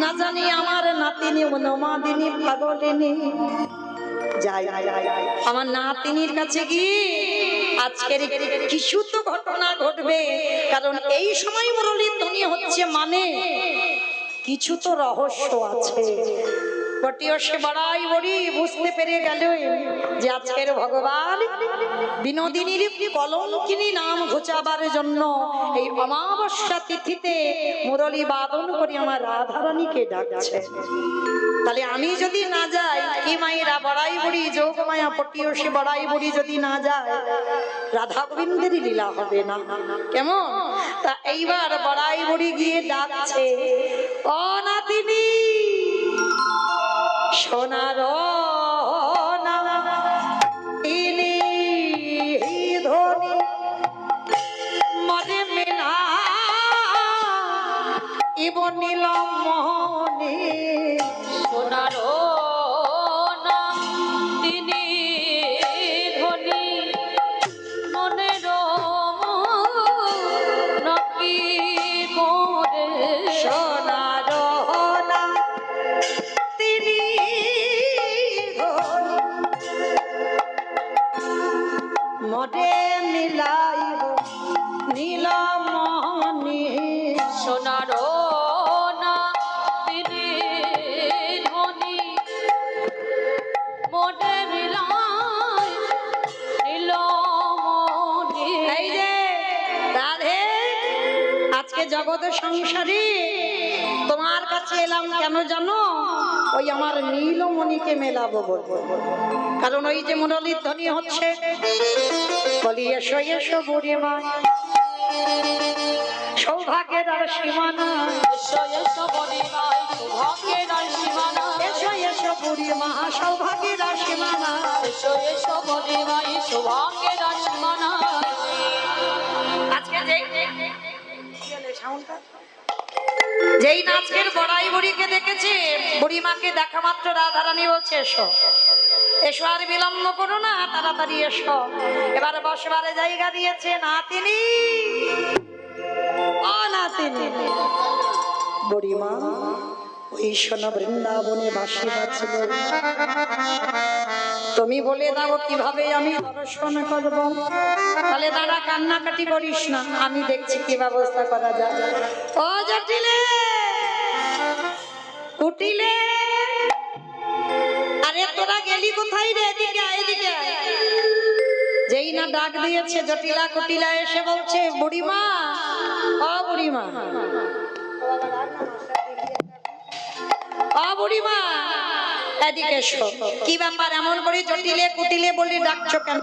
না জানি আমার নাতিনি উন্মাদিনী পাগলিনী। যাই আমার নাতিনির কাছে গিয়ে আজকের কিছু তো ঘটনা ঘটবে, কারণ এই সময় মুরলীর ধ্বনি হচ্ছে মানে কিছু তো রহস্য আছে। পটিও সে বড়াই বড়ি বুঝতে পেরে গেল যে আজকের ভগবান বিনোদিনীর কলঙ্কিনী নাম ঘুচাবার জন্য এই অমাবস্যা তিথিতে মুরলী বাদন করে আমার রাধারানীকে ডাকছে। তাহলে আমি যদি না যাই, কি মায়েরা বড়াই বুড়ি যোগ মায়া পটিও সে বড়াই বুড়ি যদি না যায়, রাধা গোবিন্দেরই লীলা হবে না। কেমন? তা এইবার বড়াই বুড়ি গিয়ে ডাকছে, ও নাতিনী সোনার নাতিনী ধনী মনে মেলা ইব নীলম মোহনী সোনার নাম তিনি ধনী মনের নকি করে সোনার নাতিনী ধনী মনে মিলাইব নীলম মোহনী সোনার না তিনি ধনী মনে মিলাই নীলমণি। এই যে রাধে, আজকে জগৎ সংসারে তোমার কাছে এলাম কেন জানো? ওই আমার নীলমণিকে মেলাবো বলবো। কারণ ওই যে মুরলীর ধ্বনি হচ্ছে, বলি এসো এসো বুড়ি মা, সৌভাগ্যের আর সীমা নাই। এসো এসো বলি ভাই সৌভাগ্যের আর সীমা নাই। এসো এসো বুড়ি মা, সৌভাগ্যের আর সীমা নাই। এসো এসো বলি ভাই সৌভাগ্যের আর সীমা নাই। আজকে যেই নাচের বড়াই বুড়িকে দেখেছে, বুড়িমাকে দেখা মাত্র রাধারানী বলছে এসো এসো, আর বিলম্ব করো না, তাড়াতাড়ি এসো। এবার বসবারে জায়গা দিয়েছে নাতিনী, ও নাতিনী। বুড়িমা ওই শোনো বৃন্দাবনে বাঁশি বাজছিল, তুমি বলে দাও কিভাবে আমি দর্শন করবো। তাহলে দাঁড়া, কান্নাকাটি করিস না, আমি দেখছি কি ব্যবস্থা করা যায়। ও জটিলে কুটিলে, আরে তোরা গেলি কোথায় রে? এদিকে আয়, এদিকে আয়। যেই না ডাক দিয়েছে জটিলা কুটিলা এসে বলছে, বুড়িমা ও বুড়িমা, ও বুড়িমা এদিকে এসো। কি ব্যাপার এমন করে জটিলে কুটিলে বলি ডাকছো কেন?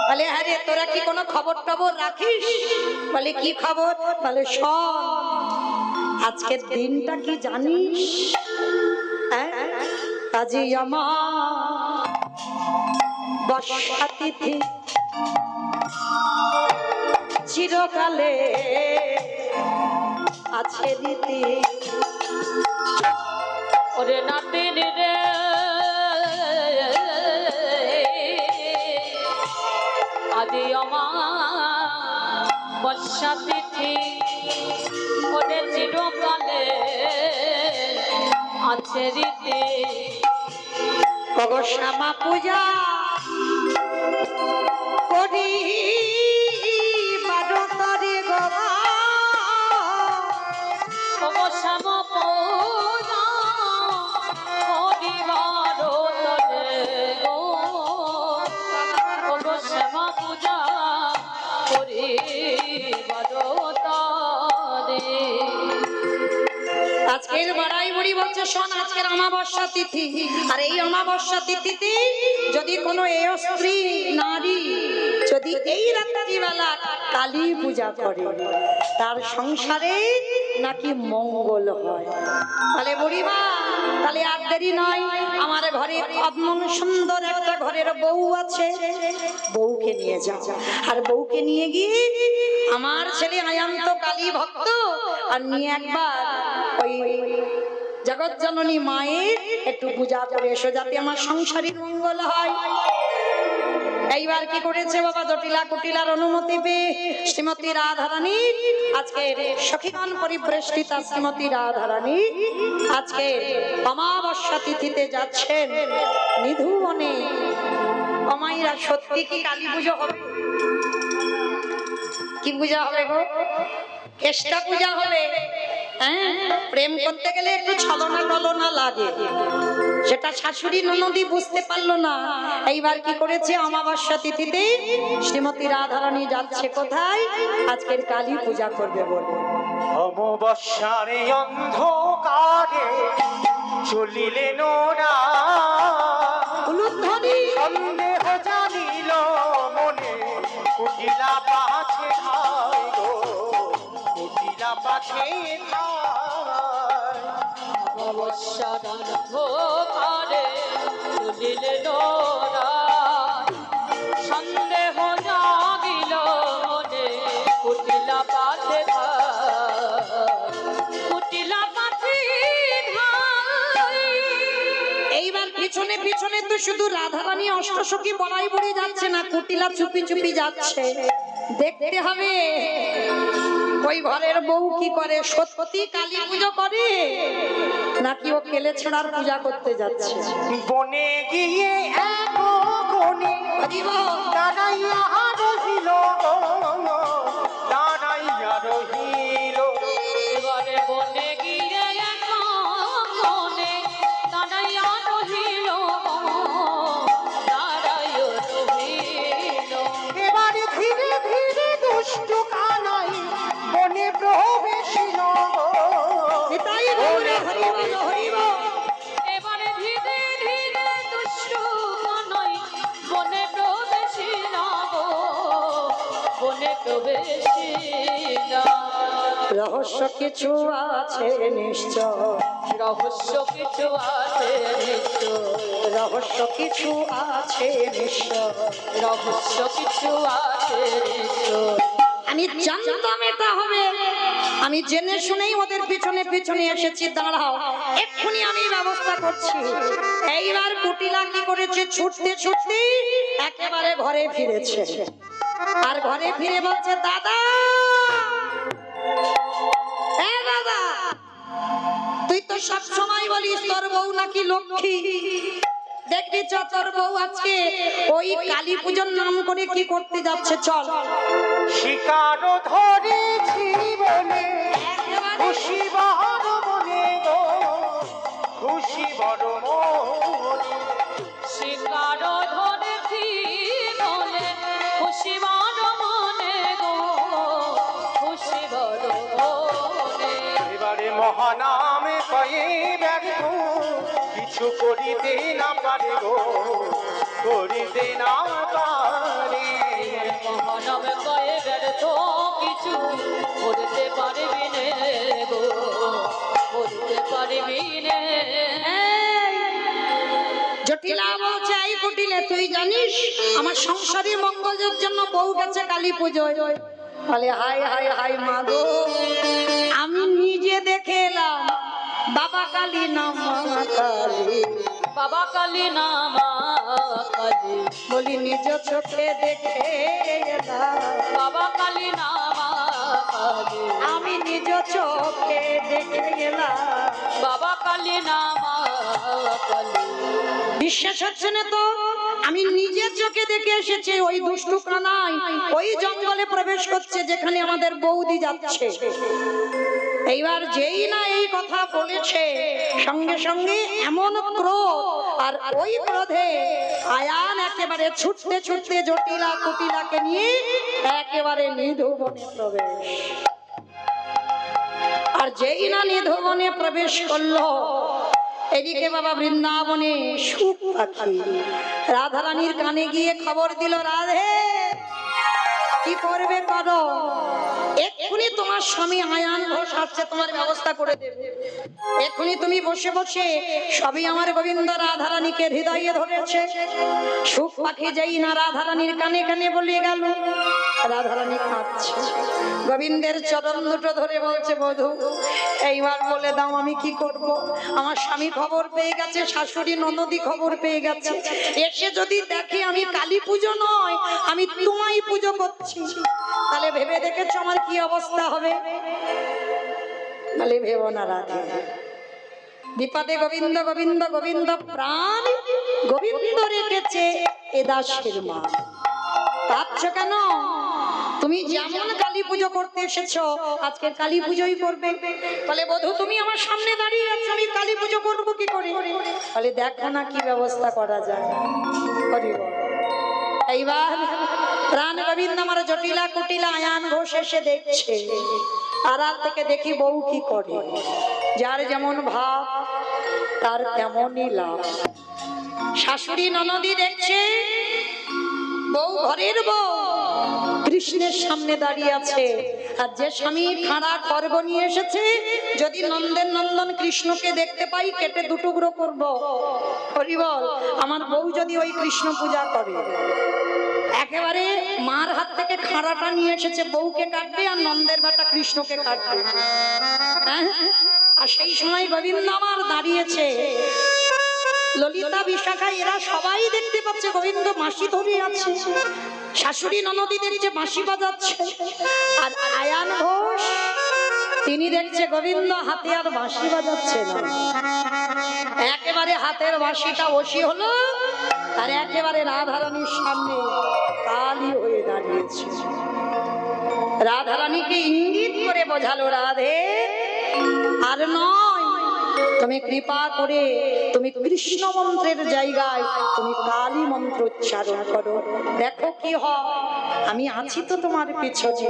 বলে আরে তোরা কি কোনো খবর টবর রাখিস? বলে কি খবর? বলে শোন, আজকের দিনটা কি জানিস? আজি আমার বর্ষা তিথি, চিরকালে আছে রীতি। ওরে নাতিনি রে আদি আমার বর্ষা তিথি, ওরে চিরকালে আছে রীতি। কগো শ্যামা পূজা করি বারতরে গবা, ওগো শ্যাম পূজা করিবার তরে গো, ওগো শ্যাম পূজা করিবার তরে। আজকের বড়াই বুড়ি বলছে শোন, আজকের অমাবস্যা তিথি, আর এই অমাবস্যা তিথিতে যদি কোনো স্ত্রী নারী যদি এই রাত্রিবেলা কালী পূজা করে, তার সংসারে নাকি মঙ্গল হয়। তাহলে বুড়িমা, তাহলে আর দেরি নয়, আমার ঘরে অমন সুন্দর একটা ঘরের বউ আছে, বউকে নিয়ে যাও। আর বউকে নিয়ে গিয়ে আমার ছেলে আয়ান্ত কালী ভক্ত আর নিয়ে একবার ওই জগৎ জননী মায়ের একটু পূজা করে এসো, যাতে আমার সংসারের মঙ্গল হয়। এইবার কি করেছে বাবা, জটিলা কুটিলার অনুমতি পেয়ে শ্রীমতী রাধারানী আজকে সখীগণ পরিবেষ্টিতা শ্রীমতী রাধারানী আজকে অমাবস্যা তিথিতে যাচ্ছেন নিধুবনে। অমাইরা সত্যি কি কালী পুজো হবে? কি পূজা হবে গো? কেষ্টা পূজা হবে। হ্যাঁ, প্রেম করতে গেলে একটু ছলনা টলনা লাগে, সেটা শাশুড়ি ননদি বুঝতে পারলো না। এইবার কি করেছে, অমাবস্যা তিথিতে শ্রীমতী রাধারানী যাচ্ছে কোথায়, আজকের কালী পূজা করবে বলে। অমাবস্যারে অন্ধকারে চলিলেন ওরা, উলুধ্বনি সন্দেহ জানিল মনে, কুটিলা পাছে খাই গো, কুটিলা পাছে খাই। অমাবস্যার অন্ধকারে চলিলেন রায়, সন্দেহ জাগিল মনে, কুটিলা পাছে কুটিলা পাছে এইবার পিছনে পিছনে তো শুধু রাধারানী অষ্টসখী বড়াই বড়ি যাচ্ছে না, কুটিলা চুপি চুপি যাচ্ছে। দেখতে হবে ওই ঘরের বউ কি করে, সত্যি কালী পুজো করে নাকি ও কেলে ছেড়ার পূজা করতে যাচ্ছে। বনে গিয়ে এক কোণে দাঁড়াইয়া রহিল গো, দাঁড়াইয়া রহিল। এবারে বনে গিয়ে মনে দাঁড়াইয়া রহিল, দাঁড়াইয়া রহিল। এবারে ধীরে ধীরে দুষ্টু কানাই বনে প্রবেশিল গো। এটাই গৌরে হরি বল হরি বল। এবারে ধীরে ধীরে দুষ্টু কানাই বনে প্রবেশিল গো, বনে প্রবেশিল। রহস্য কিছু আছে নিশ্চয়, রহস্য কিছু আছে নিশ্চয়, রহস্য কিছু আছে নিশ্চয়। রহস্য কিছু আছে নিশ্চয়। আমি জানতাম এটা হবে, আমি জেনে শুনেই ওদের পিছনে পিছনে এসেছি। দাঁড়াও, এক্ষুনি আমি ব্যবস্থা করছি। এইবার কুটিলা কি করেছে, ছুটতে ছুটতে একেবারে ঘরে ফিরেছে। আর ঘরে ফিরে বলছে, দাদা এ দাদা, তুই তো সব সময় বলিস তোর বউ নাকি লক্ষ্মী, দেখবি চ তোর বউ আজকে ওই কালী পুজোর নাম করে কি করতে যাচ্ছে, চল। শিকার ধরেছি বলে খুশি বড় মনে গো, খুশি বড় মনে। শিকার ধরেছি বলে খুশি বড় মনে গো, খুশি বড় মনে। এবারে মহানামে কয়ে ব্যর্থ কিছু করিতে না পারে গো, করিতে না পারে। মহানবে কয়ে ব্যর্থ কিছু করতে পারবি নে গো, করতে পারবি নে। জটিলা বলছে, এই কুটিলে তুই জানিস আমার সংসারী মঙ্গলের জন্য বউ গেছে কালী পুজোয়। বলে হাই হাই হাই মা গো, আমি নিজে দেখে এলাম বাবা কালী না মা কালী। বাবা কালী না মা কালী, বলি নিজ চোখে দেখে এলাম, বাবা কালী না মা কালী, আমি নিজ চোখে দেখে এলাম। বাবা কালী না মা কালী। বিশ্বাস হচ্ছে না তো, আমি নিজের চোখে দেখে এসেছি ওই দুষ্টু কানাই ওই জঙ্গলে প্রবেশ করছে যেখানে আমাদের বৌদি যাচ্ছে। এইবার যেই না এই কথা বলেছে, সঙ্গে সঙ্গে এমন ক্রোধ, আর ওই ক্রোধে আয়ান একেবারে ছুটতে ছুটতে জটিলা কুটিলাকে নিয়ে একেবারে নিধুবনে প্রবেশ। আর যেই না নিধুবনে প্রবেশ করলো, এদিকে বাবা বৃন্দাবনে সুখ পাখি রাধারানীর কানে গিয়ে খবর দিল, রাধে কি করবে করো, এক্ষুনি তোমার স্বামী আয়ান ঘোষ আসছে, তোমার ব্যবস্থা করে দেবে। এক্ষুনি তুমি বসে বসে সবই আমার গোবিন্দ রাধারানীকে হৃদয়ে ধরেছে। সুখ পাখি যেই না রাধারানীর কানে কানে বলে গেল, রাধারানী কাঁদছে, গোবিন্দের চরণ দুটো ধরে বলছে, বধূ এইবার বলে দাও আমি কি করব। আমার স্বামী খবর পেয়ে গেছে, শাশুড়ি ননদি খবর পেয়ে গেছে, এসে যদি দেখে আমি কালী পুজো নয় আমি তোমায় পুজো করছি, তাহলে ভেবে দেখেছো আমার কি অবস্থা হবে। তাহলে ভেবো না রাধে, বিপদে গোবিন্দ গোবিন্দ গোবিন্দ প্রাণ গোবিন্দ রেখেছে এ দাসের মা। ভাবছো কেন, তুমি যেমন কালী পুজো করতে এসেছো আজকে কালী পুজোই করবে। বলে বধূ তুমি আমার সামনে দাঁড়িয়ে আছো, আমি কালী পুজো করবো কি করে? বলে দেখো না কি ব্যবস্থা করা যায়। হরি বল। এইবার প্রাণ গোবিন্দ আমার জটিলা কুটিলা আয়ান ঘোষ এসে দেখছে, আড়াল থেকে দেখি বউ কি করে। যার যেমন ভাব তার তেমনই লাভ। শাশুড়ি ননদি দেখছে বউ ঘরের বউ কৃষ্ণের সামনে দাঁড়িয়ে আছে, আর যে স্বামী খাড়া খড়গ নিয়ে এসেছে যদি নন্দের নন্দন কৃষ্ণকে দেখতে পাই কেটে দুটুকরো করব। হরি বল। আমার বউ যদি ওই কৃষ্ণ পূজা করে, একেবারে মার হাত থেকে খাড়াটা নিয়ে এসেছে, বউকে কাটবে আর নন্দের বেটা কৃষ্ণকে কাটবে। হ্যাঁ? আর সেই সময় গোবিন্দ আমার দাঁড়িয়েছে, ললিতা বিশাখা এরা সবাই দেখতে পাচ্ছে গোবিন্দ বাঁশি ধরে আছে, শাশুড়ি ননদি দেখছে বাঁশি বাজাচ্ছে, আর আয়ান ঘোষ তিনি দেখছে গোবিন্দ হাতে আর বাঁশি বাজাচ্ছে না, একেবারে হাতের বাঁশিটা বসি হলো, আর একেবারে রাধারানীর সামনে কালী হয়ে দাঁড়িয়েছে। রাধারানীকে ইঙ্গিত করে বোঝালো, রাধে আর নয়, তুমি কৃপা করে তুমি কৃষ্ণ মন্ত্রের জায়গায় তুমি কালী মন্ত্র উচ্চারণ করো, দেখো কি হয়, আমি আছি তো তোমার পিছনে।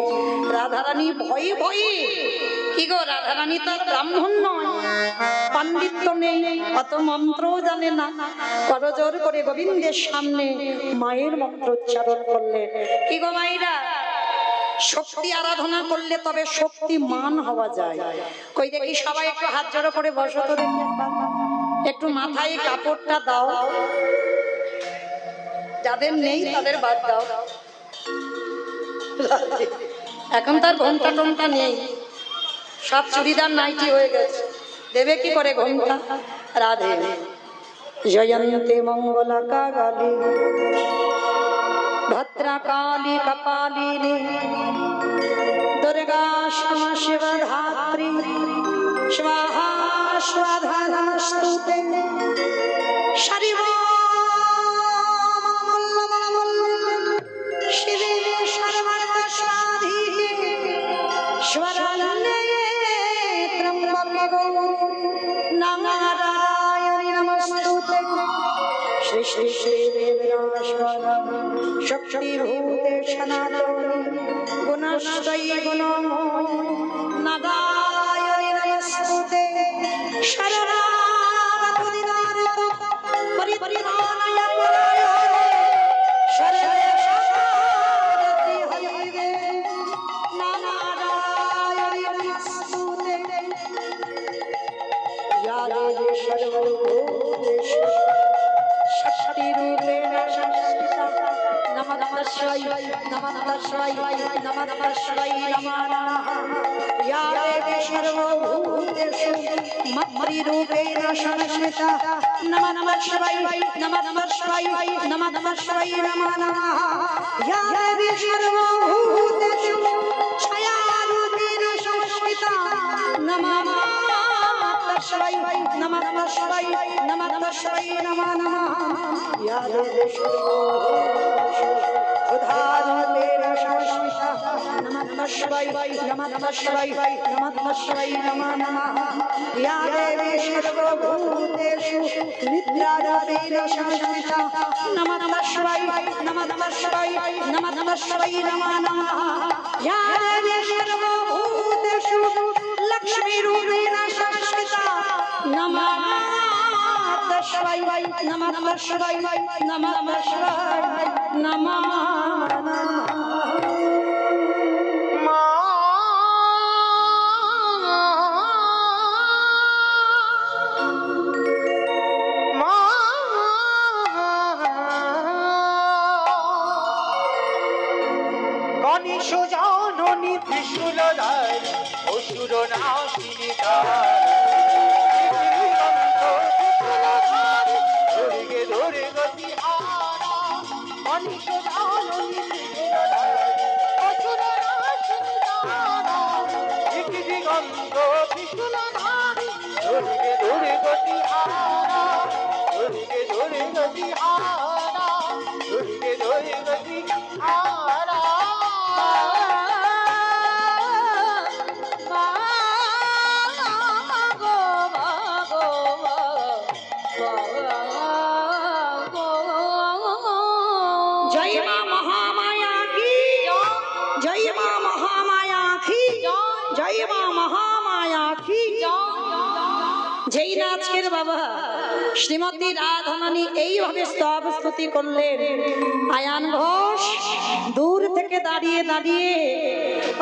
রাধারানী ভয়ে ভয়ে, কি গো রাধারানী তো ব্রাহ্মণ নয়, পাণ্ডিত্য নেই, অত মন্ত্রও জানে না, করজোর করে গোবিন্দের সামনে মায়ের মন্ত্র উচ্চারণ করলেন। কি গো মায়েরা, শক্তি আরাধনা করলে তবে শক্তিমান হওয়া যায়। কই দেখি সবাই একটু হাত জড়ো করে বসো তো দেখি, একটু মাথায় কাপড়টা দাও, যাদের নেই তাদের বাদ দাও। এখন তার ঘন্টা টন্টা নেই, সব চুড়িদার নাইটি হয়ে গেছে, দেবে কি করে ঘন্টা? রাধে জয়ন্তে মঙ্গলা কালী ভদ্রকালী কপালিনী দুর্গা ক্ষমা শিবা ধাত্রী স্বাহা স্বাধা নমস্তুতে হরি ওম শিবে সর্বস্বাধিকে স্বরণ্যে ত্র্যম্বকে নারায়ণী নমস্তুতে শ্রী শ্রী শ্রী দেবরাশ্বর শক্তি ভূতে সনাতনী গুণশ্রয়ী গুণময় নারায়ণী নমস্তুতে শরণাগতদিনার্ত পরিত্রাণায় পরায়ণে সর্বেশারতি হরিদে নারায়ণী নমস্তুতে या देवी सर्वभूतेषु शक्तिरूपेण संस्थिता नमः शिवाय नमः शिवाय नमः शिवाय नमः नमः या देवी सर्वभूतेषु मत्रिरूपेण संस्थिता नमः शिवाय नमः शिवाय नमः शिवाय नमः नमः या देवी सर्वभूतेषु छायारूपेण संस्थिता नमः शिवाय नमः शिवाय नमः शिवाय नमः नमः या देवी सुधारूपेण संस्थिता नमः शिवाय नमः शिवाय नमः शिवाय नमः नमः या देवी सर्वभूतेषु निद्रारूपेण संस्थिता नमः शिवाय नमः शिवाय नमः शिवाय नमः नमः या देवी सर्वभूतेषु लक्ष्मीरूपेण संस्थिता नमः शिवाय नमः शिवाय नमः शिवाय नमः গণেশ জননী ত্রিশূলধারী অসুর নাশিনী ধরে ধরে গতি হারা গণেশ জননী ত্রিশূলধারী অসুর নাশিনী দিগন্ত ত্রিশূলধারী ধরে ধরে গতি হারা ধরে ধরে গতি হারা ধরে ধরে গতি হারা মহামায়া কি যেই না আজকের বাবা শ্রীমতী রাধারানী এইভাবে স্তব স্তুতি করলেন, আয়ান ঘোষ দূর থেকে দাঁড়িয়ে দাঁড়িয়ে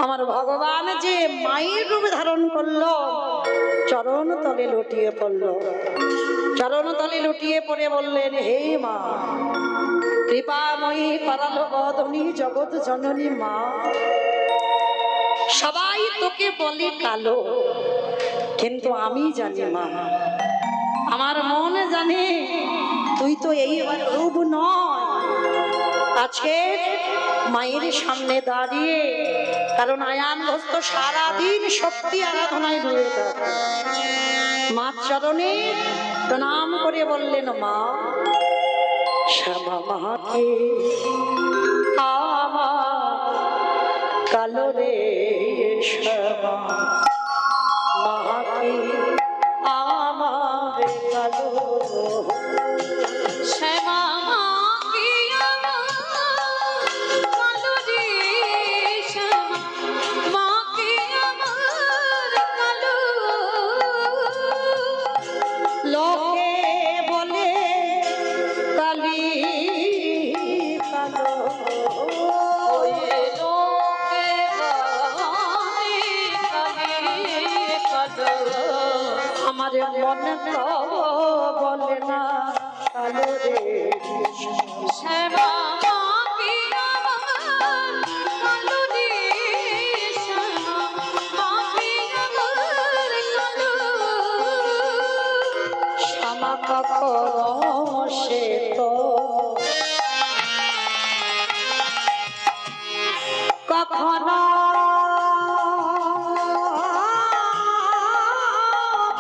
আমার ভগবান যে মায়ের রূপ ধারণ করলো চরণ তলে লুটিয়ে পড়লো, চরণ তলে লুটিয়ে পড়ে বললেন, হে মা কৃপাময়ী পারাল বদনী জগৎ জননী মা, সবাই তোকে বলে কালো, কিন্তু আমি জানি মা, আমার মন জানে তুই তো এই রূপ নয়। আজকে মায়ের সামনে দাঁড়িয়ে, কারণ আয়ান ঘোষ তো সারাদিন শক্তি আরাধনায় ডুবে থাকে, মা চরণে প্রণাম করে বললেন, মা শ্যামা মাকে আমার কালো রে, শ্যামা মাকে আমার কালো, শ্যামা মাকে আমার কালো রে, শ্যামা মাকে আমার কালো। লোকে বলে কালি কালো, লোকে বলে কালো, আমার মনে তো বলে না কালো রে, শ্যামা মাকে আমার কালো রে, শ্যামা মাকে আমার কালো। শ্যামা কখনো সে তো কখনো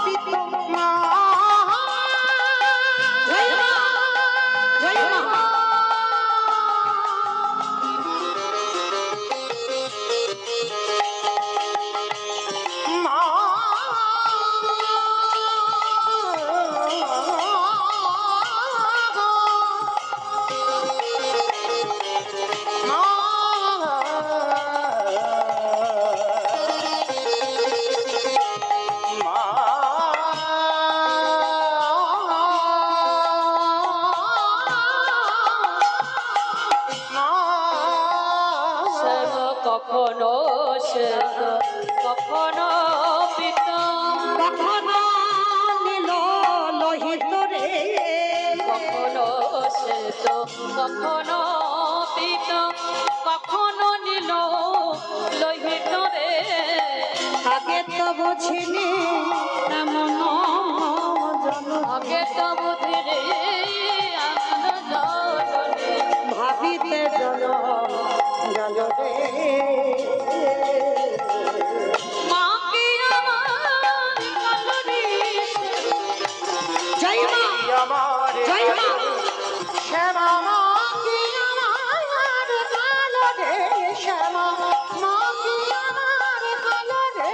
পিতা জয় মা, জয় মা। শ্যামা কখনো শ্বেত, কখনো পীত, কখনো নীল লোহিত রে, কখনো শ্বেত, কখনো পীত, কখনো নীল লোহিত রে। আগে তো বুঝিনি এমন জন, আগে তো বুঝি রে এমন জননী, ভাবিতে জল জল রে, মাকে আমার কালো রে, জয় মা, আমার জয় মা। শ্যামা মাকে আমার কালো রে, শ্যামা মাকে আমার কালো রে,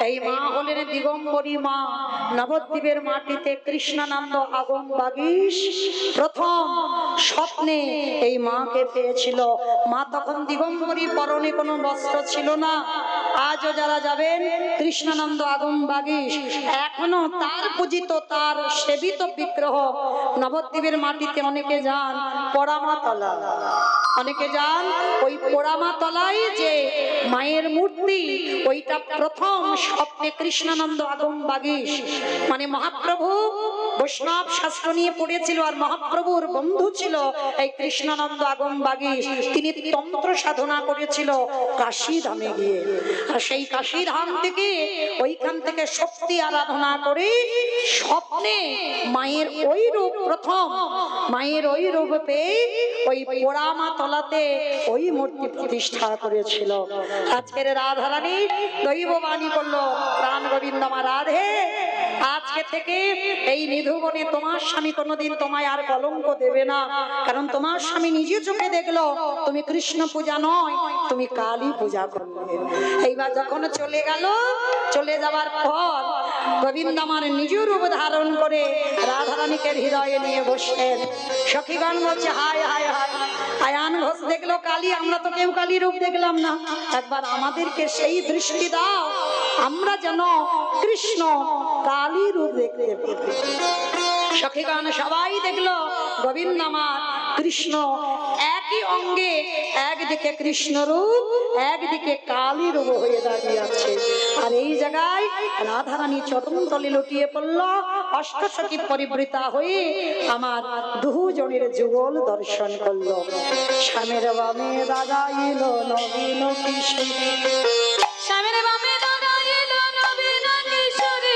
এই মা হলেন দিগম্বরী মা, নবদ্বীপের মাটিতে কৃষ্ণানন্দ আগম বাগীশ প্রথম স্বপ্নে এই মাকে পেয়েছিল। মা তখন দিগম্বরী, পরনে কোনো বস্ত্র ছিল না। আজও যারা যাবেন কৃষ্ণানন্দ আগম বাগীশ, এখনো তার পূজিত, তার সেবিত বিগ্রহ নবদ্বীপের মাটিতে অনেকে যান পোড়ামাতলা, অনেকে যান ওই পোড়ামাতলায় যে মায়ের মূর্তি, ওইটা প্রথম স্বপ্নে কৃষ্ণানন্দ আগম বাগীশ, মানে মহাপ্রভু বৈষ্ণব শাস্ত্র নিয়ে পড়েছিল, আর মহাপ্রভুর বন্ধু ছিল এই কৃষ্ণানন্দ আগম বাগীশ। তিনি তন্ত্র সাধনা করেছিল কাশী ধামে গিয়ে, আর সেই কাশী ধাম থেকে ওইখান থেকে শক্তি আরাধনা করে স্বপ্নে মায়ের ওই রূপ, প্রথম মায়ের ওই রূপ পেয়ে ওই পোড়ামা তলাতে ওই মূর্তি প্রতিষ্ঠা করেছিল। আজকের রাধারানী দৈববাণী করলো, প্রাণ গোবিন্দ আমার রাধে আজকে থেকে এই নিধুবনে তোমার স্বামী কোনোদিন তোমায় আর কলঙ্ক দেবে না, কারণ তোমার স্বামী নিজে চোখে দেখলো তুমি কৃষ্ণ পূজা নয়, তুমি কালী পূজা করবে। এইবার যখন চলে গেল, চলে যাবার পর গোবিন্দ আমার নিজ রূপ ধারণ করে রাধারানীকে হৃদয়ে নিয়ে বসলেন। সখীগণ বলছে হায় হায় হায়, আয়ান ঘোষ দেখলো কালী, আমরা তো কেউ কালী রূপ দেখলাম না, একবার আমাদেরকে সেই দৃষ্টি দাও, আমরা যেন কৃষ্ণ কালী রূপ দেখতে পাই। সখীগণ সবাই দেখলো গোবিন্দ আমার কৃষ্ণ একই অঙ্গে, একদিকে কৃষ্ণ রূপ, একদিকে কালী রূপ হয়ে দাঁড়িয়ে আছে। আর এই জায়গায় রাধারানী চরণতলে লুটিয়ে পড়ল, অষ্টসখী পরিবৃতা হয়ে আমার দুজনের যুগল দর্শন করলো। স্বামীর বামে দাঁড়াইল নবীন কিশোরী, স্বামীর বামে দাঁড়াইল নবীন কিশোরী,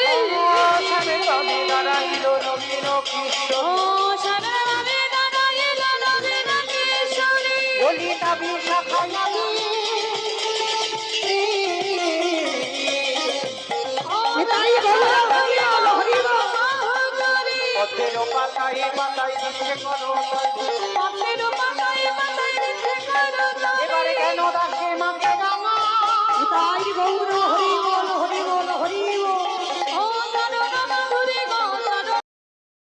স্বামীর বামে দাঁড়াইল নবীন কিশোর, ও স্বামীর বামে দাঁড়াইল নবীন কিশোরী। ললিতা বিশাখায়া নিতাই গৌর হরি বল, হরি বল। পথের পাতায় পাতায় দিচ্ছে করো